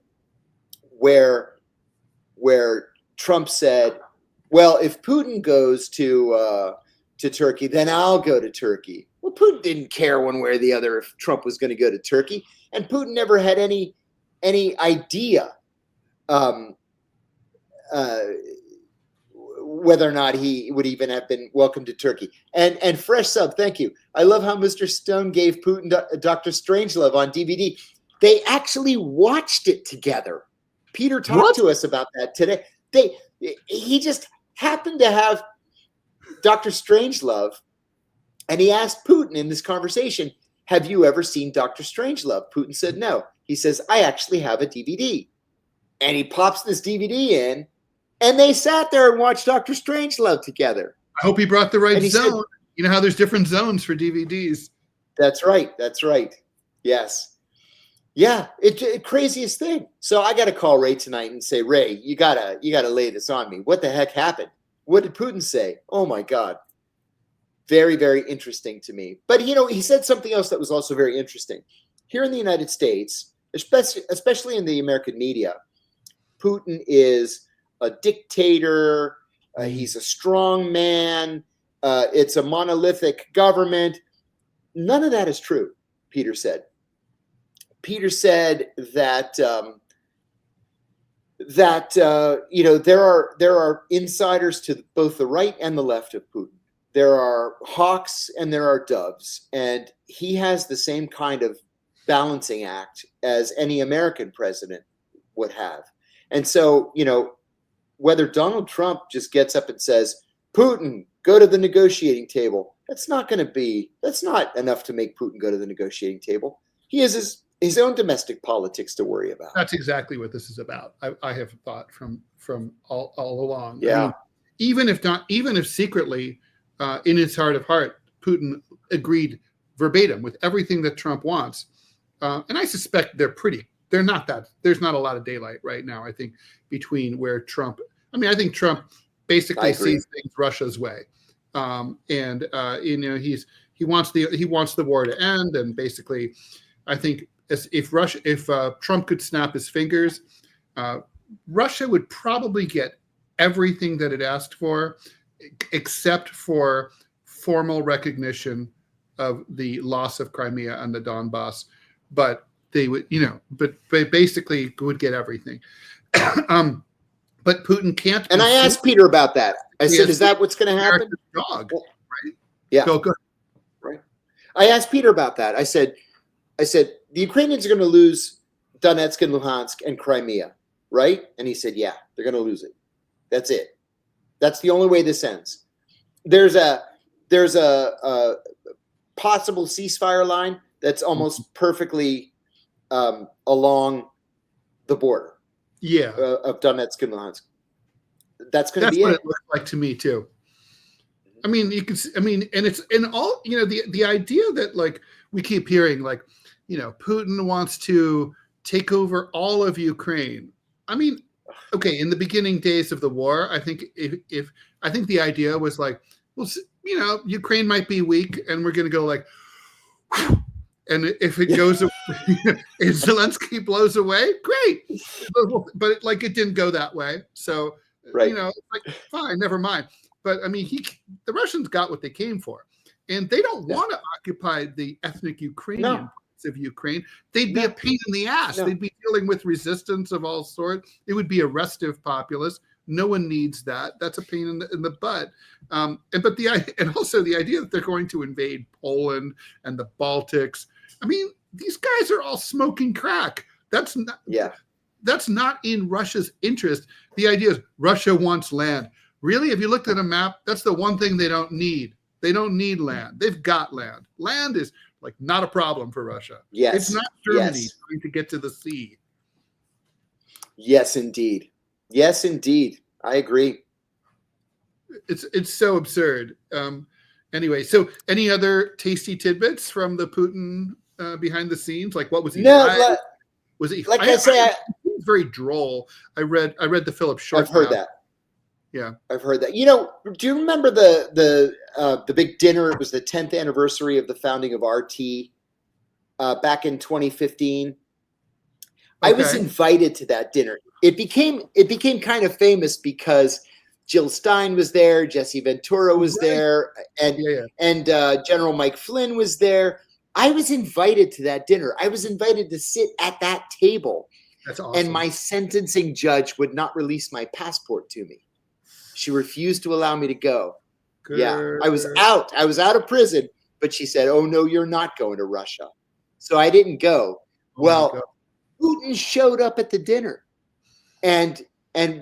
where Trump said, well, if Putin goes to Turkey, then I'll go to Turkey. Well, Putin didn't care one way or the other if Trump was going to go to Turkey. And Putin never had any idea whether or not he would even have been welcome to Turkey. And fresh sub, thank you. I love how Mr. Stone gave Putin Dr. Strangelove on DVD. They actually watched it together. Peter talked to us about that today. He just happened to have Dr. Strangelove, and he asked Putin in this conversation, have you ever seen Dr. Strangelove? Putin said no. He says, I actually have a DVD. And he pops this DVD in, and they sat there and watched Dr. Strangelove together.
I hope he brought the right zone. Said, you know how there's different zones for DVDs.
That's right. That's right. Yes. Yeah, it craziest thing. So I got to call Ray tonight and say, Ray, you gotta lay this on me. What the heck happened? What did Putin say? Oh my God. Very, very interesting to me. But he said something else that was also very interesting. Here in the United States, especially in the American media, Putin is a dictator. He's a strong man. It's a monolithic government. None of that is true, Peter said. Peter said that there are insiders to both the right and the left of Putin. There are hawks and there are doves, and he has the same kind of balancing act as any American president would have. And so, whether Donald Trump just gets up and says, Putin, go to the negotiating table, that's not enough to make Putin go to the negotiating table. He has his own domestic politics to worry about.
That's exactly what this is about. I have thought from all along.
Yeah.
I mean, even if secretly, in his heart of heart, Putin agreed verbatim with everything that Trump wants, and I suspect they're not that, there's not a lot of daylight right now, I think, between where Trump, I think Trump basically sees things Russia's way. He wants the war to end. And basically, I think if Trump could snap his fingers, Russia would probably get everything that it asked for, except for formal recognition of the loss of Crimea and the Donbass. But they would, but basically would get everything. But Putin can't.
And I asked Peter about that. I said, "Is that what's going to happen?"
Dog, right?
Yeah.
Go.
Right. I asked Peter about that. I said, the Ukrainians are going to lose Donetsk and Luhansk and Crimea, right? And he said, "Yeah, they're going to lose it. That's it. That's the only way this ends." There's a possible ceasefire line that's almost perfectly along the border.
Yeah.
Of Donetsk and Luhansk. That's going to be
what it looks like to me too. And it's in all, the idea that, like, we keep hearing, like, Putin wants to take over all of Ukraine. Okay, in the beginning days of the war, I think I think the idea was like, well, Ukraine might be weak and we're going to go like, and if it goes, if Zelensky blows away, great. But it didn't go that way. So,
right.
Fine, never mind. But the Russians got what they came for, and they don't want to occupy the ethnic Ukrainian parts of Ukraine. They'd be a pain in the ass. They'd be dealing with resistance of all sorts. It would be a restive populace. No one needs that. That's a pain in the butt. And also the idea that they're going to invade Poland and the Baltics. These guys are all smoking crack. That's not in Russia's interest. The idea is Russia wants land. Really, if you looked at a map, that's the one thing they don't need. They don't need land. They've got land. Land is not a problem for Russia.
Yes.
It's not Germany trying to get to the sea.
Yes, indeed. Yes, indeed. I agree.
It's so absurd. Anyway, so any other tasty tidbits from the Putin behind the scenes? Like, what was he? Was he?
Like I say,
he's very droll. I read the Philip Short.
I've heard that.
Yeah,
I've heard that. Do you remember the big dinner? It was the 10th anniversary of the founding of RT back in 2015. Okay. I was invited to that dinner. It became kind of famous because Jill Stein was there, Jesse Ventura was there, and General Mike Flynn was there. I was invited to that dinner. I was invited to sit at that table.
That's awesome.
And my sentencing judge would not release my passport to me. She refused to allow me to go. Good. Yeah, I was out. I was out of prison, but she said, "Oh no, you're not going to Russia." So I didn't go. Putin showed up at the dinner and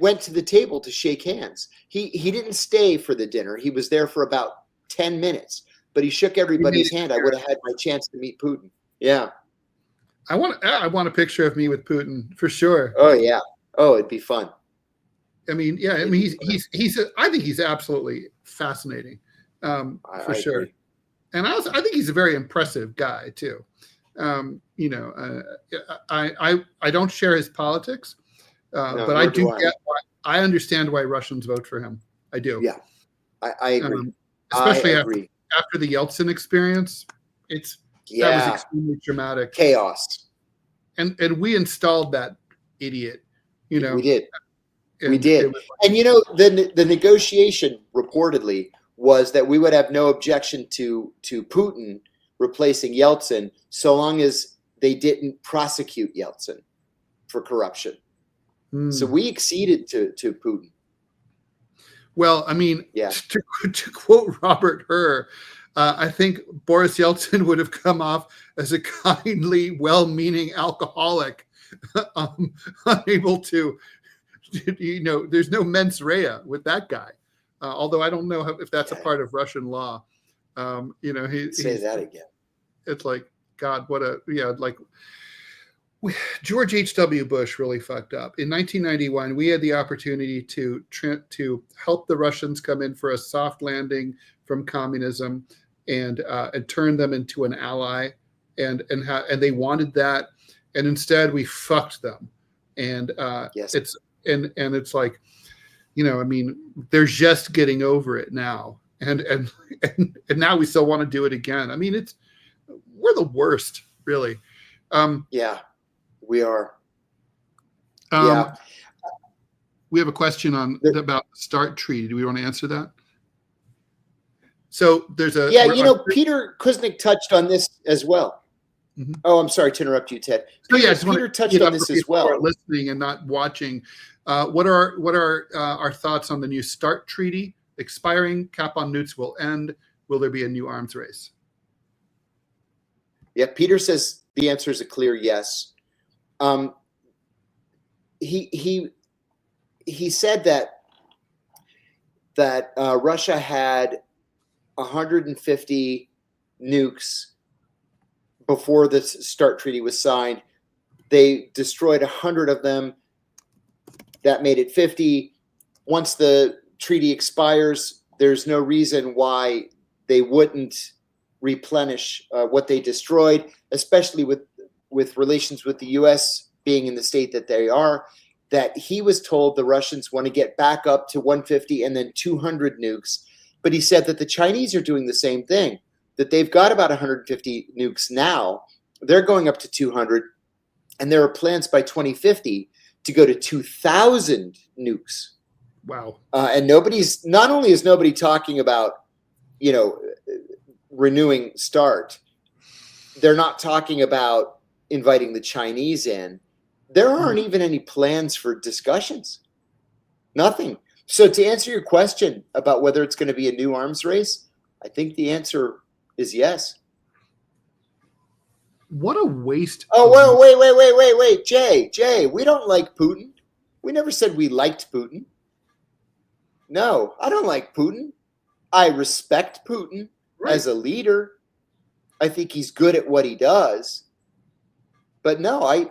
went to the table to shake hands. He didn't stay for the dinner. He was there for about 10 minutes, but he shook everybody's hand. I would have had my chance to meet Putin. Yeah.
I want a picture of me with Putin for sure.
Oh yeah. Oh, it'd be fun.
I think he's absolutely fascinating, for sure.
Agree.
And I think he's a very impressive guy too. I don't share his politics, but I do get why. I understand why Russians vote for him. I do.
Yeah, I agree.
Especially after the Yeltsin experience, that was extremely traumatic.
Chaos.
And we installed that idiot. We
did. We did. And the negotiation reportedly was that we would have no objection to Putin replacing Yeltsin so long as they didn't prosecute Yeltsin for corruption. So we acceded to Putin.
Well, to quote Robert Herr, I think Boris Yeltsin would have come off as a kindly, well-meaning alcoholic, unable to, there's no mens rea with that guy. Although I don't know if that's a part of Russian law.
Say that again.
It's like, God, George H.W. Bush really fucked up. In 1991, we had the opportunity to help the Russians come in for a soft landing from communism and turn them into an ally and they wanted that, and instead we fucked them. And
Yes.
it's like, I mean, they're just getting over it now, and now we still want to do it again. I mean, we're the worst, really.
Yeah, we are.
Yeah. We have a question about the START treaty. Do we want to answer that? So there's a
Peter Kuznick touched on this as well. Mm-hmm. Oh, I'm sorry to interrupt you, Ted. Peter touched on this as well.
Listening and not watching. What are our thoughts on the new START treaty expiring? Cap on nukes will end. Will there be a new arms race?
Yeah, Peter says the answer is a clear yes. He said that Russia had 150 nukes before the START treaty was signed. They destroyed 100 of them. That made it 50. Once the treaty expires, there's no reason why they wouldn't replenish what they destroyed, especially with relations with the U.S. being in the state that they are. That he was told the Russians want to get back up to 150 and then 200 nukes. But he said that the Chinese are doing the same thing, that they've got about 150 nukes now. They're going up to 200. And there are plans by 2050 to go to 2,000 nukes.
Wow.
And not only is nobody talking about, renewing START, they're not talking about inviting the Chinese in. There aren't even any plans for discussions. Nothing. So to answer your question about whether it's going to be a new arms race, I think the answer is yes.
What a waste.
Oh, wait. Jay, we don't like Putin. We never said we liked Putin. No, I don't like Putin. I respect Putin as a leader. I think he's good at what he does. But no, I'm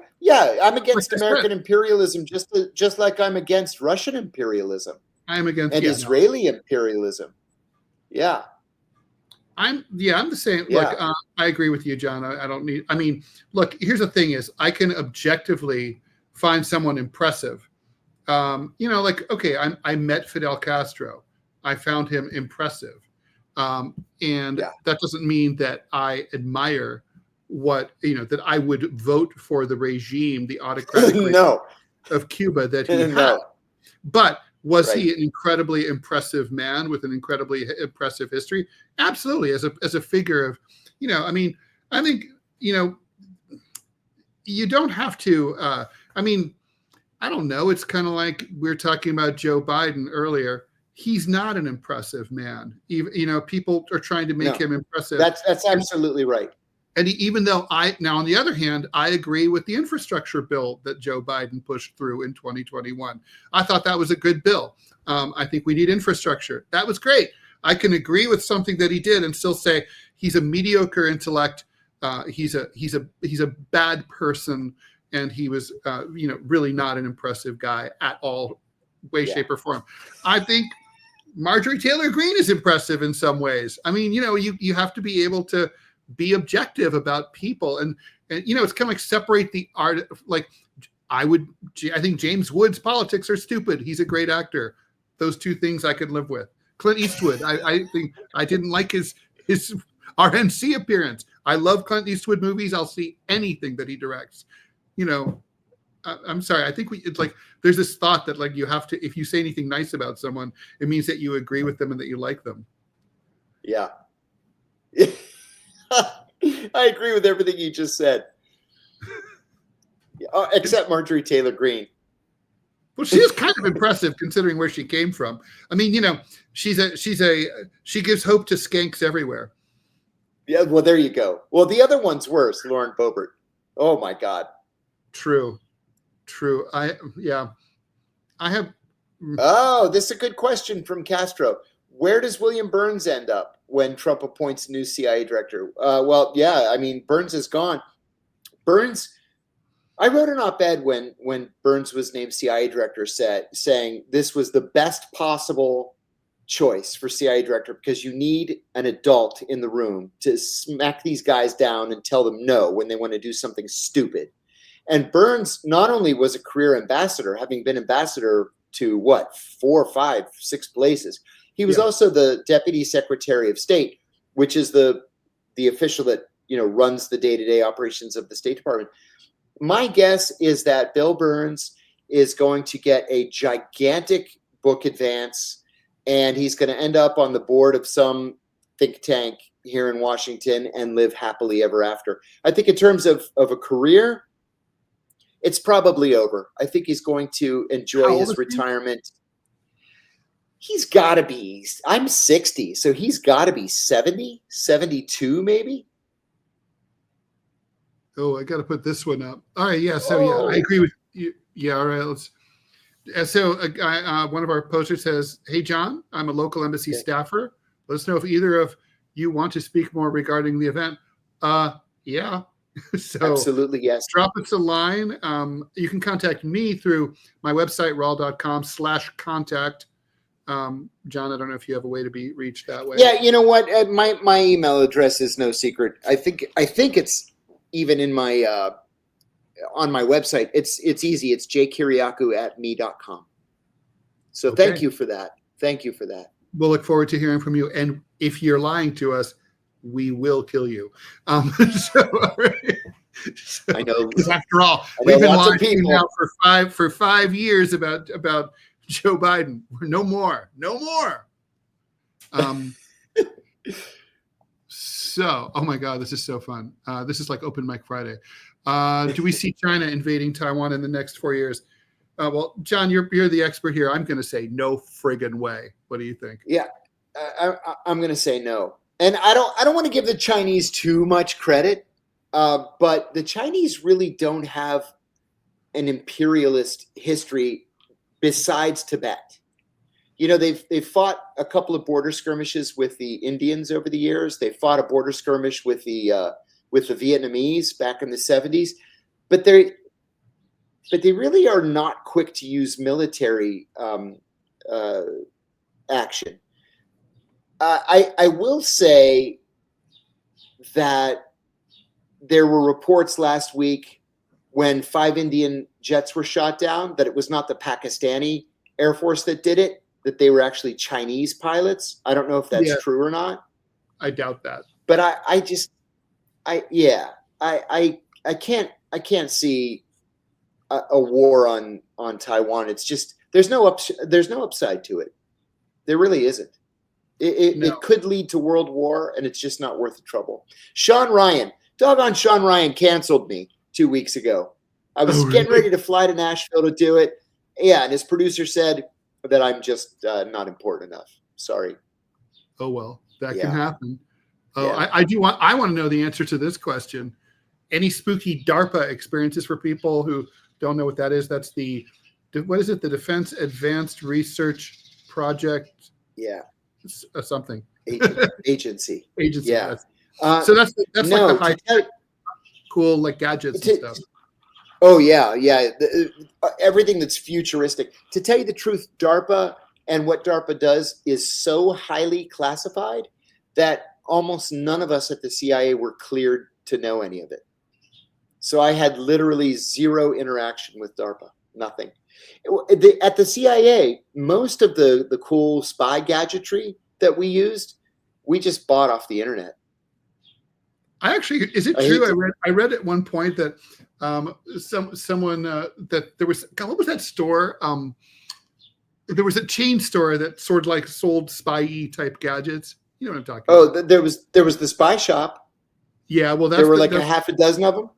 against American imperialism just like I'm against Russian imperialism.
I'm against
Israeli imperialism. Yeah.
I'm the same. Yeah. Look, I agree with you, John. Look, here's the thing is I can objectively find someone impressive. I met Fidel Castro. I found him impressive. That doesn't mean that I admire that I would vote for the regime, the autocratic regime of Cuba that he had. But was he an incredibly impressive man with an incredibly impressive history? Absolutely. As a figure of, I think, you don't have to, I don't know. It's kind of like we were talking about Joe Biden earlier. He's not an impressive man. Even, people are trying to make him impressive.
That's absolutely right.
And even though now on the other hand, I agree with the infrastructure bill that Joe Biden pushed through in 2021. I thought that was a good bill. I think we need infrastructure. That was great. I can agree with something that he did and still say he's a mediocre intellect. He's a bad person, and he was really not an impressive guy at all, way, shape, or form. I think Marjorie Taylor Greene is impressive in some ways. I mean, you have to be able to be objective about people, and it's kind of like separate the art. Like I think James Wood's politics are stupid. He's a great actor. Those two things I could live with. Clint Eastwood, I think I didn't like his RNC appearance. I love Clint Eastwood movies. I'll see anything that he directs. I'm sorry. I think it's like there's this thought that like you have to, if you say anything nice about someone, it means that you agree with them and that you like them.
Yeah. I agree with everything you just said, except Marjorie Taylor Greene.
Well, she is kind of impressive considering where she came from. I mean, she gives hope to skanks everywhere.
Yeah, well, there you go. Well, the other one's worse, Lauren Boebert. Oh my God.
True. I have.
Oh, this is a good question from Castro. Where does William Burns end up when Trump appoints a new CIA director? Burns is gone. I wrote an op-ed when Burns was named CIA director saying this was the best possible choice for CIA director because you need an adult in the room to smack these guys down and tell them no when they want to do something stupid. And Burns not only was a career ambassador, having been ambassador to 4, 5, 6 places, he was also the Deputy Secretary of State, which is the official that runs the day-to-day operations of the State Department. My guess is that Bill Burns is going to get a gigantic book advance, and he's going to end up on the board of some think tank here in Washington and live happily ever after. I think in terms of a career, it's probably over. I think he's going to enjoy his retirement. He's got to be, I'm 60, so he's got to be 70, 72 maybe.
Oh, I got to put this one up. All right, yeah, so I agree with you. Yeah, all right, let's. So one of our posters says, "Hey, John, I'm a local embassy staffer. Let us know if either of you want to speak more regarding the event." Yeah. So
absolutely, yes.
Drop us a line. You can contact me through my website, rall.com/contact. John, I don't know if you have a way to be reached that way.
Yeah, you know what? My email address is no secret. I think it's even in my on my website. It's easy. It's jkiriakou@me.com. So thank you for that. Thank you for that.
We'll look forward to hearing from you. And if you're lying to us, we will kill you. I know. Because after all, we've been lying to you now for 5 years about Joe Biden. No more. So, oh my God, this is so fun. This is like Open Mic Friday. Do we see China invading Taiwan in the next 4 years? Well, John, you're the expert here. I'm going to say no friggin' way. What do you think?
Yeah, I'm going to say no. And I don't want to give the Chinese too much credit, but the Chinese really don't have an imperialist history besides Tibet. They've fought a couple of border skirmishes with the Indians over the years. They fought a border skirmish with the Vietnamese back in the 70s, but they really are not quick to use military action. I will say that there were reports last week when 5 Indian jets were shot down that it was not the Pakistani Air Force that did it, that they were actually Chinese pilots. I don't know if that's true or not.
I doubt that.
But I can't see a war on Taiwan. It's just there's no upside to it. There really isn't. It could lead to world war, and it's just not worth the trouble. Sean Ryan canceled me 2 weeks ago. I was getting ready to fly to Nashville to do it. Yeah, and his producer said that I'm just not important enough. Sorry.
Oh well, that can happen. Oh, yeah. I want to know the answer to this question. Any spooky DARPA experiences for people who don't know what that is? That's what is it? The Defense Advanced Research Project.
Yeah.
Something.
Agency.
Yeah. So that's like the high tech, cool like gadgets and stuff.
Oh yeah. Everything that's futuristic. To tell you the truth, DARPA and what DARPA does is so highly classified that almost none of us at the CIA were cleared to know any of it. So I had literally zero interaction with DARPA. Nothing. At the CIA, most of the cool spy gadgetry that we used, we just bought off the internet.
Is it true? I read at one point that someone that there was, God, what was that store? There was a chain store that sort of sold spy-y type gadgets. You know what I'm talking about?
Oh, there was the spy shop.
Yeah, well,
there were a half a dozen of them.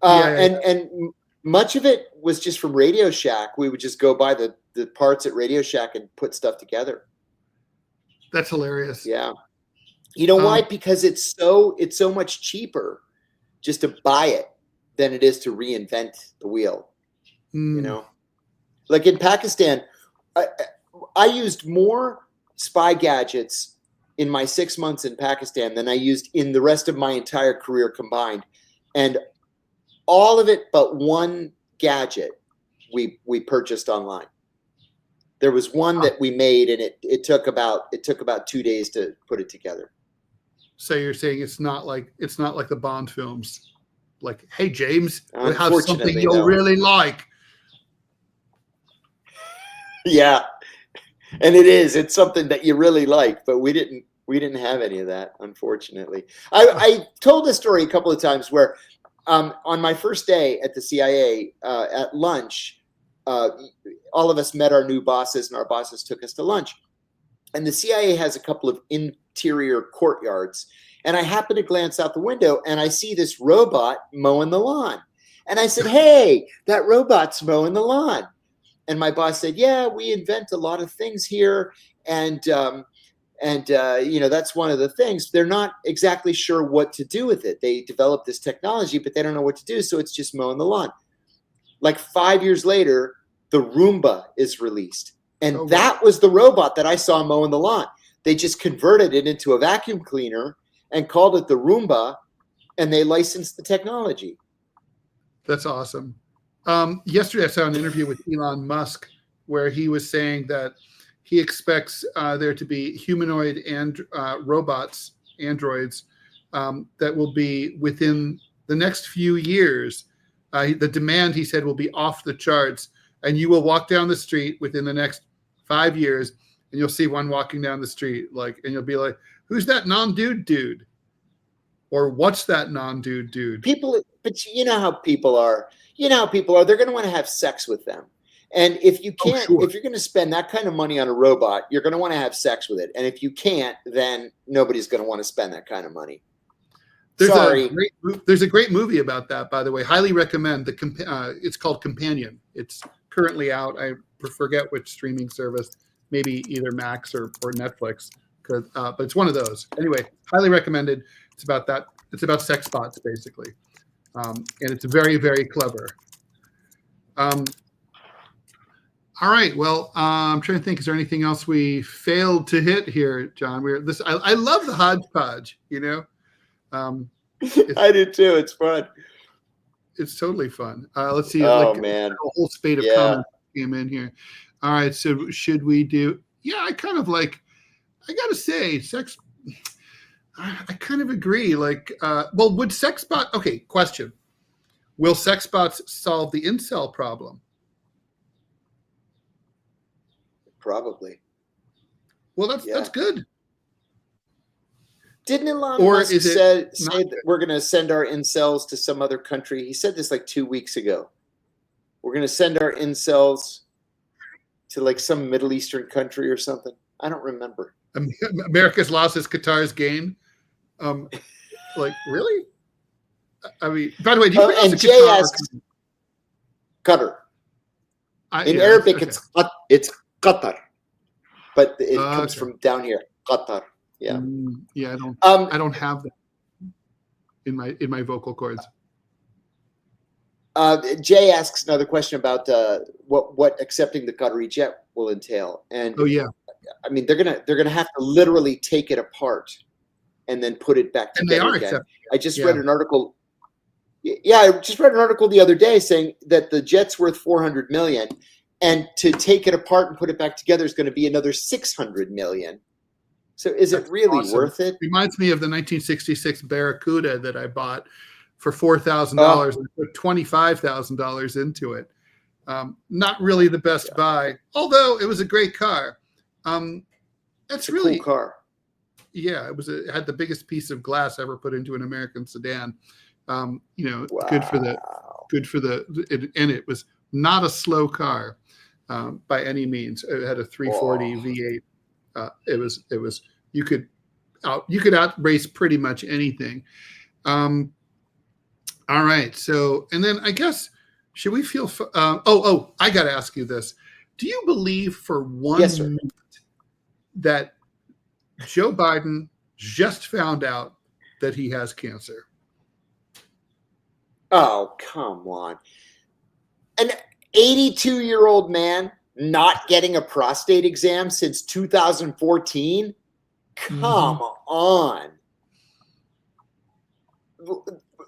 And much of it was just from Radio Shack. We would just go buy the parts at Radio Shack and put stuff together.
That's hilarious.
Yeah. You know why? Because it's so much cheaper just to buy it than it is to reinvent the wheel. Like in Pakistan, I used more spy gadgets in my 6 months in Pakistan than I used in the rest of my entire career combined. And all of it but one gadget we purchased online. There was one that we made, and it took about 2 days to put it together.
So you're saying it's not like the Bond films, like, hey James, we have something
Unfortunately,
you'll
no.
really like.
Yeah, and it's something that you really like, but we didn't have any of that, unfortunately. I told this story a couple of times where on my first day at the CIA at lunch, all of us met our new bosses, and our bosses took us to lunch. And the CIA has a couple of interior courtyards. And I happen to glance out the window, and I see this robot mowing the lawn. And I said, hey, that robot's mowing the lawn. And my boss said, yeah, we invent a lot of things here. And that's one of the things. They're not exactly sure what to do with it. They developed this technology, but they don't know what to do. So it's just mowing the lawn. Like 5 years later, the Roomba is released. And that was the robot that I saw mowing the lawn. They just converted it into a vacuum cleaner and called it the Roomba, and they licensed the technology.
That's awesome. Yesterday, I saw an interview with Elon Musk where he was saying that he expects there to be humanoid and robots, androids, that will be within the next few years. The demand, he said, will be off the charts, and you will walk down the street within the next 5 years, and you'll see one walking down the street, and you'll be like, "Who's that non-dude dude?" Or "What's that non-dude dude?"
People, but you know how people are. They're going to want to have sex with them, and if you can't, if you're going to spend that kind of money on a robot, you're going to want to have sex with it, and if you can't, then nobody's going to want to spend that kind of money.
There's a great movie about that, by the way. Highly recommend. It's called Companion. It's currently out. I forget which streaming service, maybe either Max or Netflix, but it's one of those. Anyway, highly recommended. It's about that. It's about sex bots, basically, and it's very, very clever. All right. Well, I'm trying to think. Is there anything else we failed to hit here, John? I love the hodgepodge.
I do too. It's fun.
It's totally fun. Let's see.
Oh man,
a whole spate of comments came in here. All right. So should we do? Yeah, I kind of like. I gotta say, sex. I kind of agree. Would sex bot? Okay. Question: will sex bots solve the incel problem?
Probably.
Well, that's good.
Didn't Elon Musk say that we're going to send our incels to some other country? He said this like 2 weeks ago. We're going to send our incels to like some Middle Eastern country or something. I don't remember.
America's loss is Qatar's gain. Really? I mean, by the way, do you pronounce
and Jay asks Qatar. In Arabic, it's Qatar, but it comes from down here, Qatar. Yeah.
Yeah, I don't have that in my vocal cords.
Jay asks another question about what accepting the Qatari jet will entail, and I mean they're gonna have to literally take it apart and then put it back together again.
Accepting.
I just read an article. Yeah, I just read an article the other day saying that the jet's worth $400 million, and to take it apart and put it back together is going to be another $600 million. So is it really worth it?
Reminds me of the 1966 Barracuda that I bought for $4,000 and put $25,000 into it. Not really the best buy, although it was a great car. It's really
cool car.
Yeah, it had the biggest piece of glass ever put into an American sedan. Wow. Good for and it was not a slow car by any means. It had a 340 V8. It was you could outrace pretty much anything. All right. So, and then I guess, should we feel, I got to ask you this. Do you believe for 1 minute that Joe Biden just found out that he has cancer?
Oh, come on. An 82-year-old man not getting a prostate exam since 2014? Come on.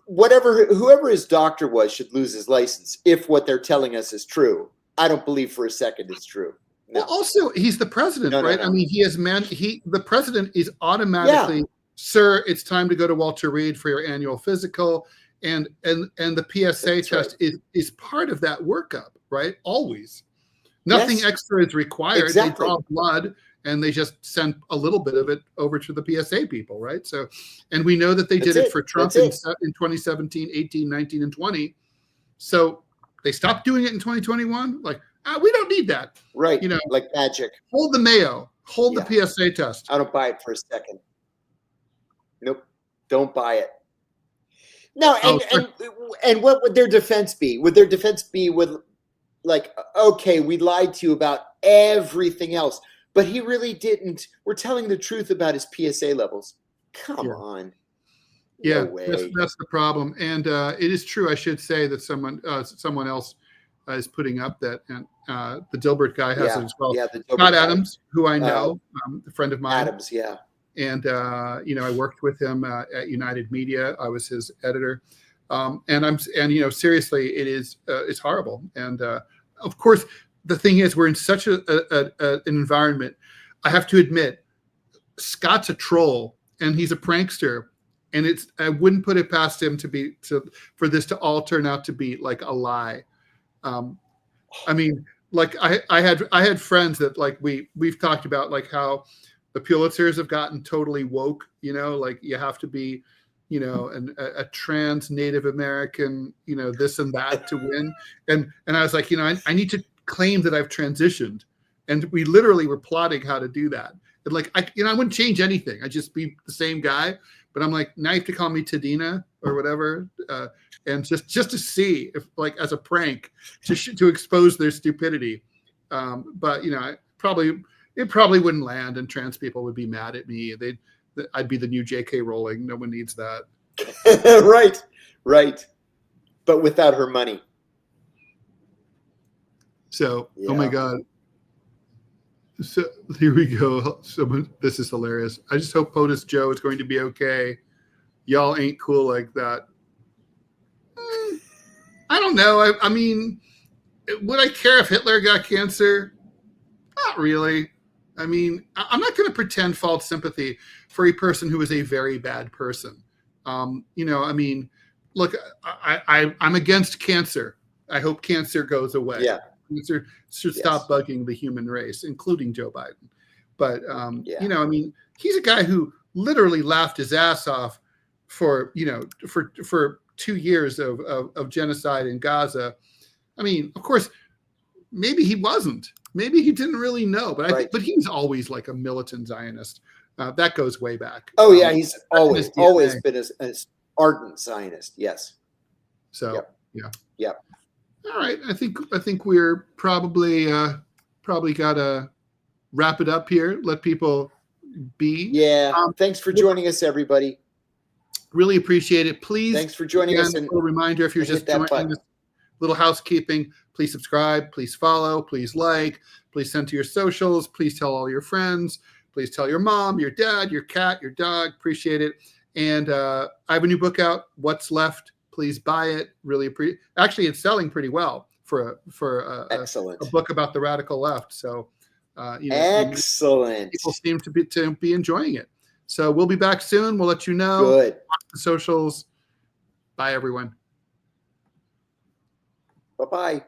Whoever his doctor was should lose his license if what they're telling us is true. I don't believe for a second it's true.
Well, also he's the president, right?
No.
I mean, the president is automatically, sir, it's time to go to Walter Reed for your annual physical, and the PSA test is part of that workup, right? Always, nothing extra is required.
Exactly.
They draw blood and they just send a little bit of it over to the PSA people, right? So, and we know that they did it for Trump in 2017, 18, 19, and 20. So they stopped doing it in 2021. Like, we don't need that.
Right. Like magic.
Hold the Mayo. Hold the PSA test.
I don't buy it for a second. Nope. Don't buy it. No, and what would their defense be? Would their defense be like, okay, we lied to you about everything else, but he really didn't. We're telling the truth about his PSA levels. Come on.
No way. That's the problem. And it is true. I should say that someone else is putting up that, and the Dilbert guy has it as well. Yeah, Scott Adams, who I know, a friend of mine.
Adams, yeah.
And I worked with him at United Media. I was his editor, and seriously, it's horrible. And of course, the thing is, we're in such an environment. I have to admit, Scott's a troll and he's a prankster. And I wouldn't put it past him for this to all turn out to be like a lie. I mean, like I had friends that, like, we've talked about, like, how the Pulitzers have gotten totally woke, like you have to be, a trans Native American, this and that to win. And I was like, I need to claim that I've transitioned. And we literally were plotting how to do that. And like, I wouldn't change anything. I'd just be the same guy. But I'm like, now you have to call me Tadina or whatever, and just to see if, like, as a prank, to expose their stupidity. But it probably wouldn't land, and trans people would be mad at me. I'd be the new J.K. Rowling. No one needs that.
Right. But without her money.
So, Oh my God. So here we go. This is hilarious. I just hope POTUS Joe is going to be okay. Y'all ain't cool like that. I don't know. I mean, would I care if Hitler got cancer? Not really. I mean, I'm not going to pretend false sympathy for a person who is a very bad person. I mean, look, I'm against cancer. I hope cancer goes away.
Yeah.
Cancer should stop bugging the human race, including Joe Biden. But, I mean, he's a guy who literally laughed his ass off for 2 years of genocide in Gaza. I mean, of course, maybe he wasn't. Maybe he didn't really know. But but he's always like a militant Zionist. That goes way back.
Oh, yeah. He's always been an ardent Zionist. Yes.
So,
Yep.
All right, I think we're probably gotta wrap it up here. Let people be.
Yeah. Thanks for joining us, everybody.
Really appreciate it. Please.
Thanks for joining us. And
a reminder: if you're just joining us, little housekeeping. Please subscribe. Please follow. Please like. Please send to your socials. Please tell all your friends. Please tell your mom, your dad, your cat, your dog. Appreciate it. And I have a new book out. What's Left. Please buy it. Really actually, it's selling pretty well for a book about the radical left. So,
excellent.
People seem to be enjoying it. So we'll be back soon. We'll let you know.
Good.
Watch the socials. Bye, everyone.
Bye-bye.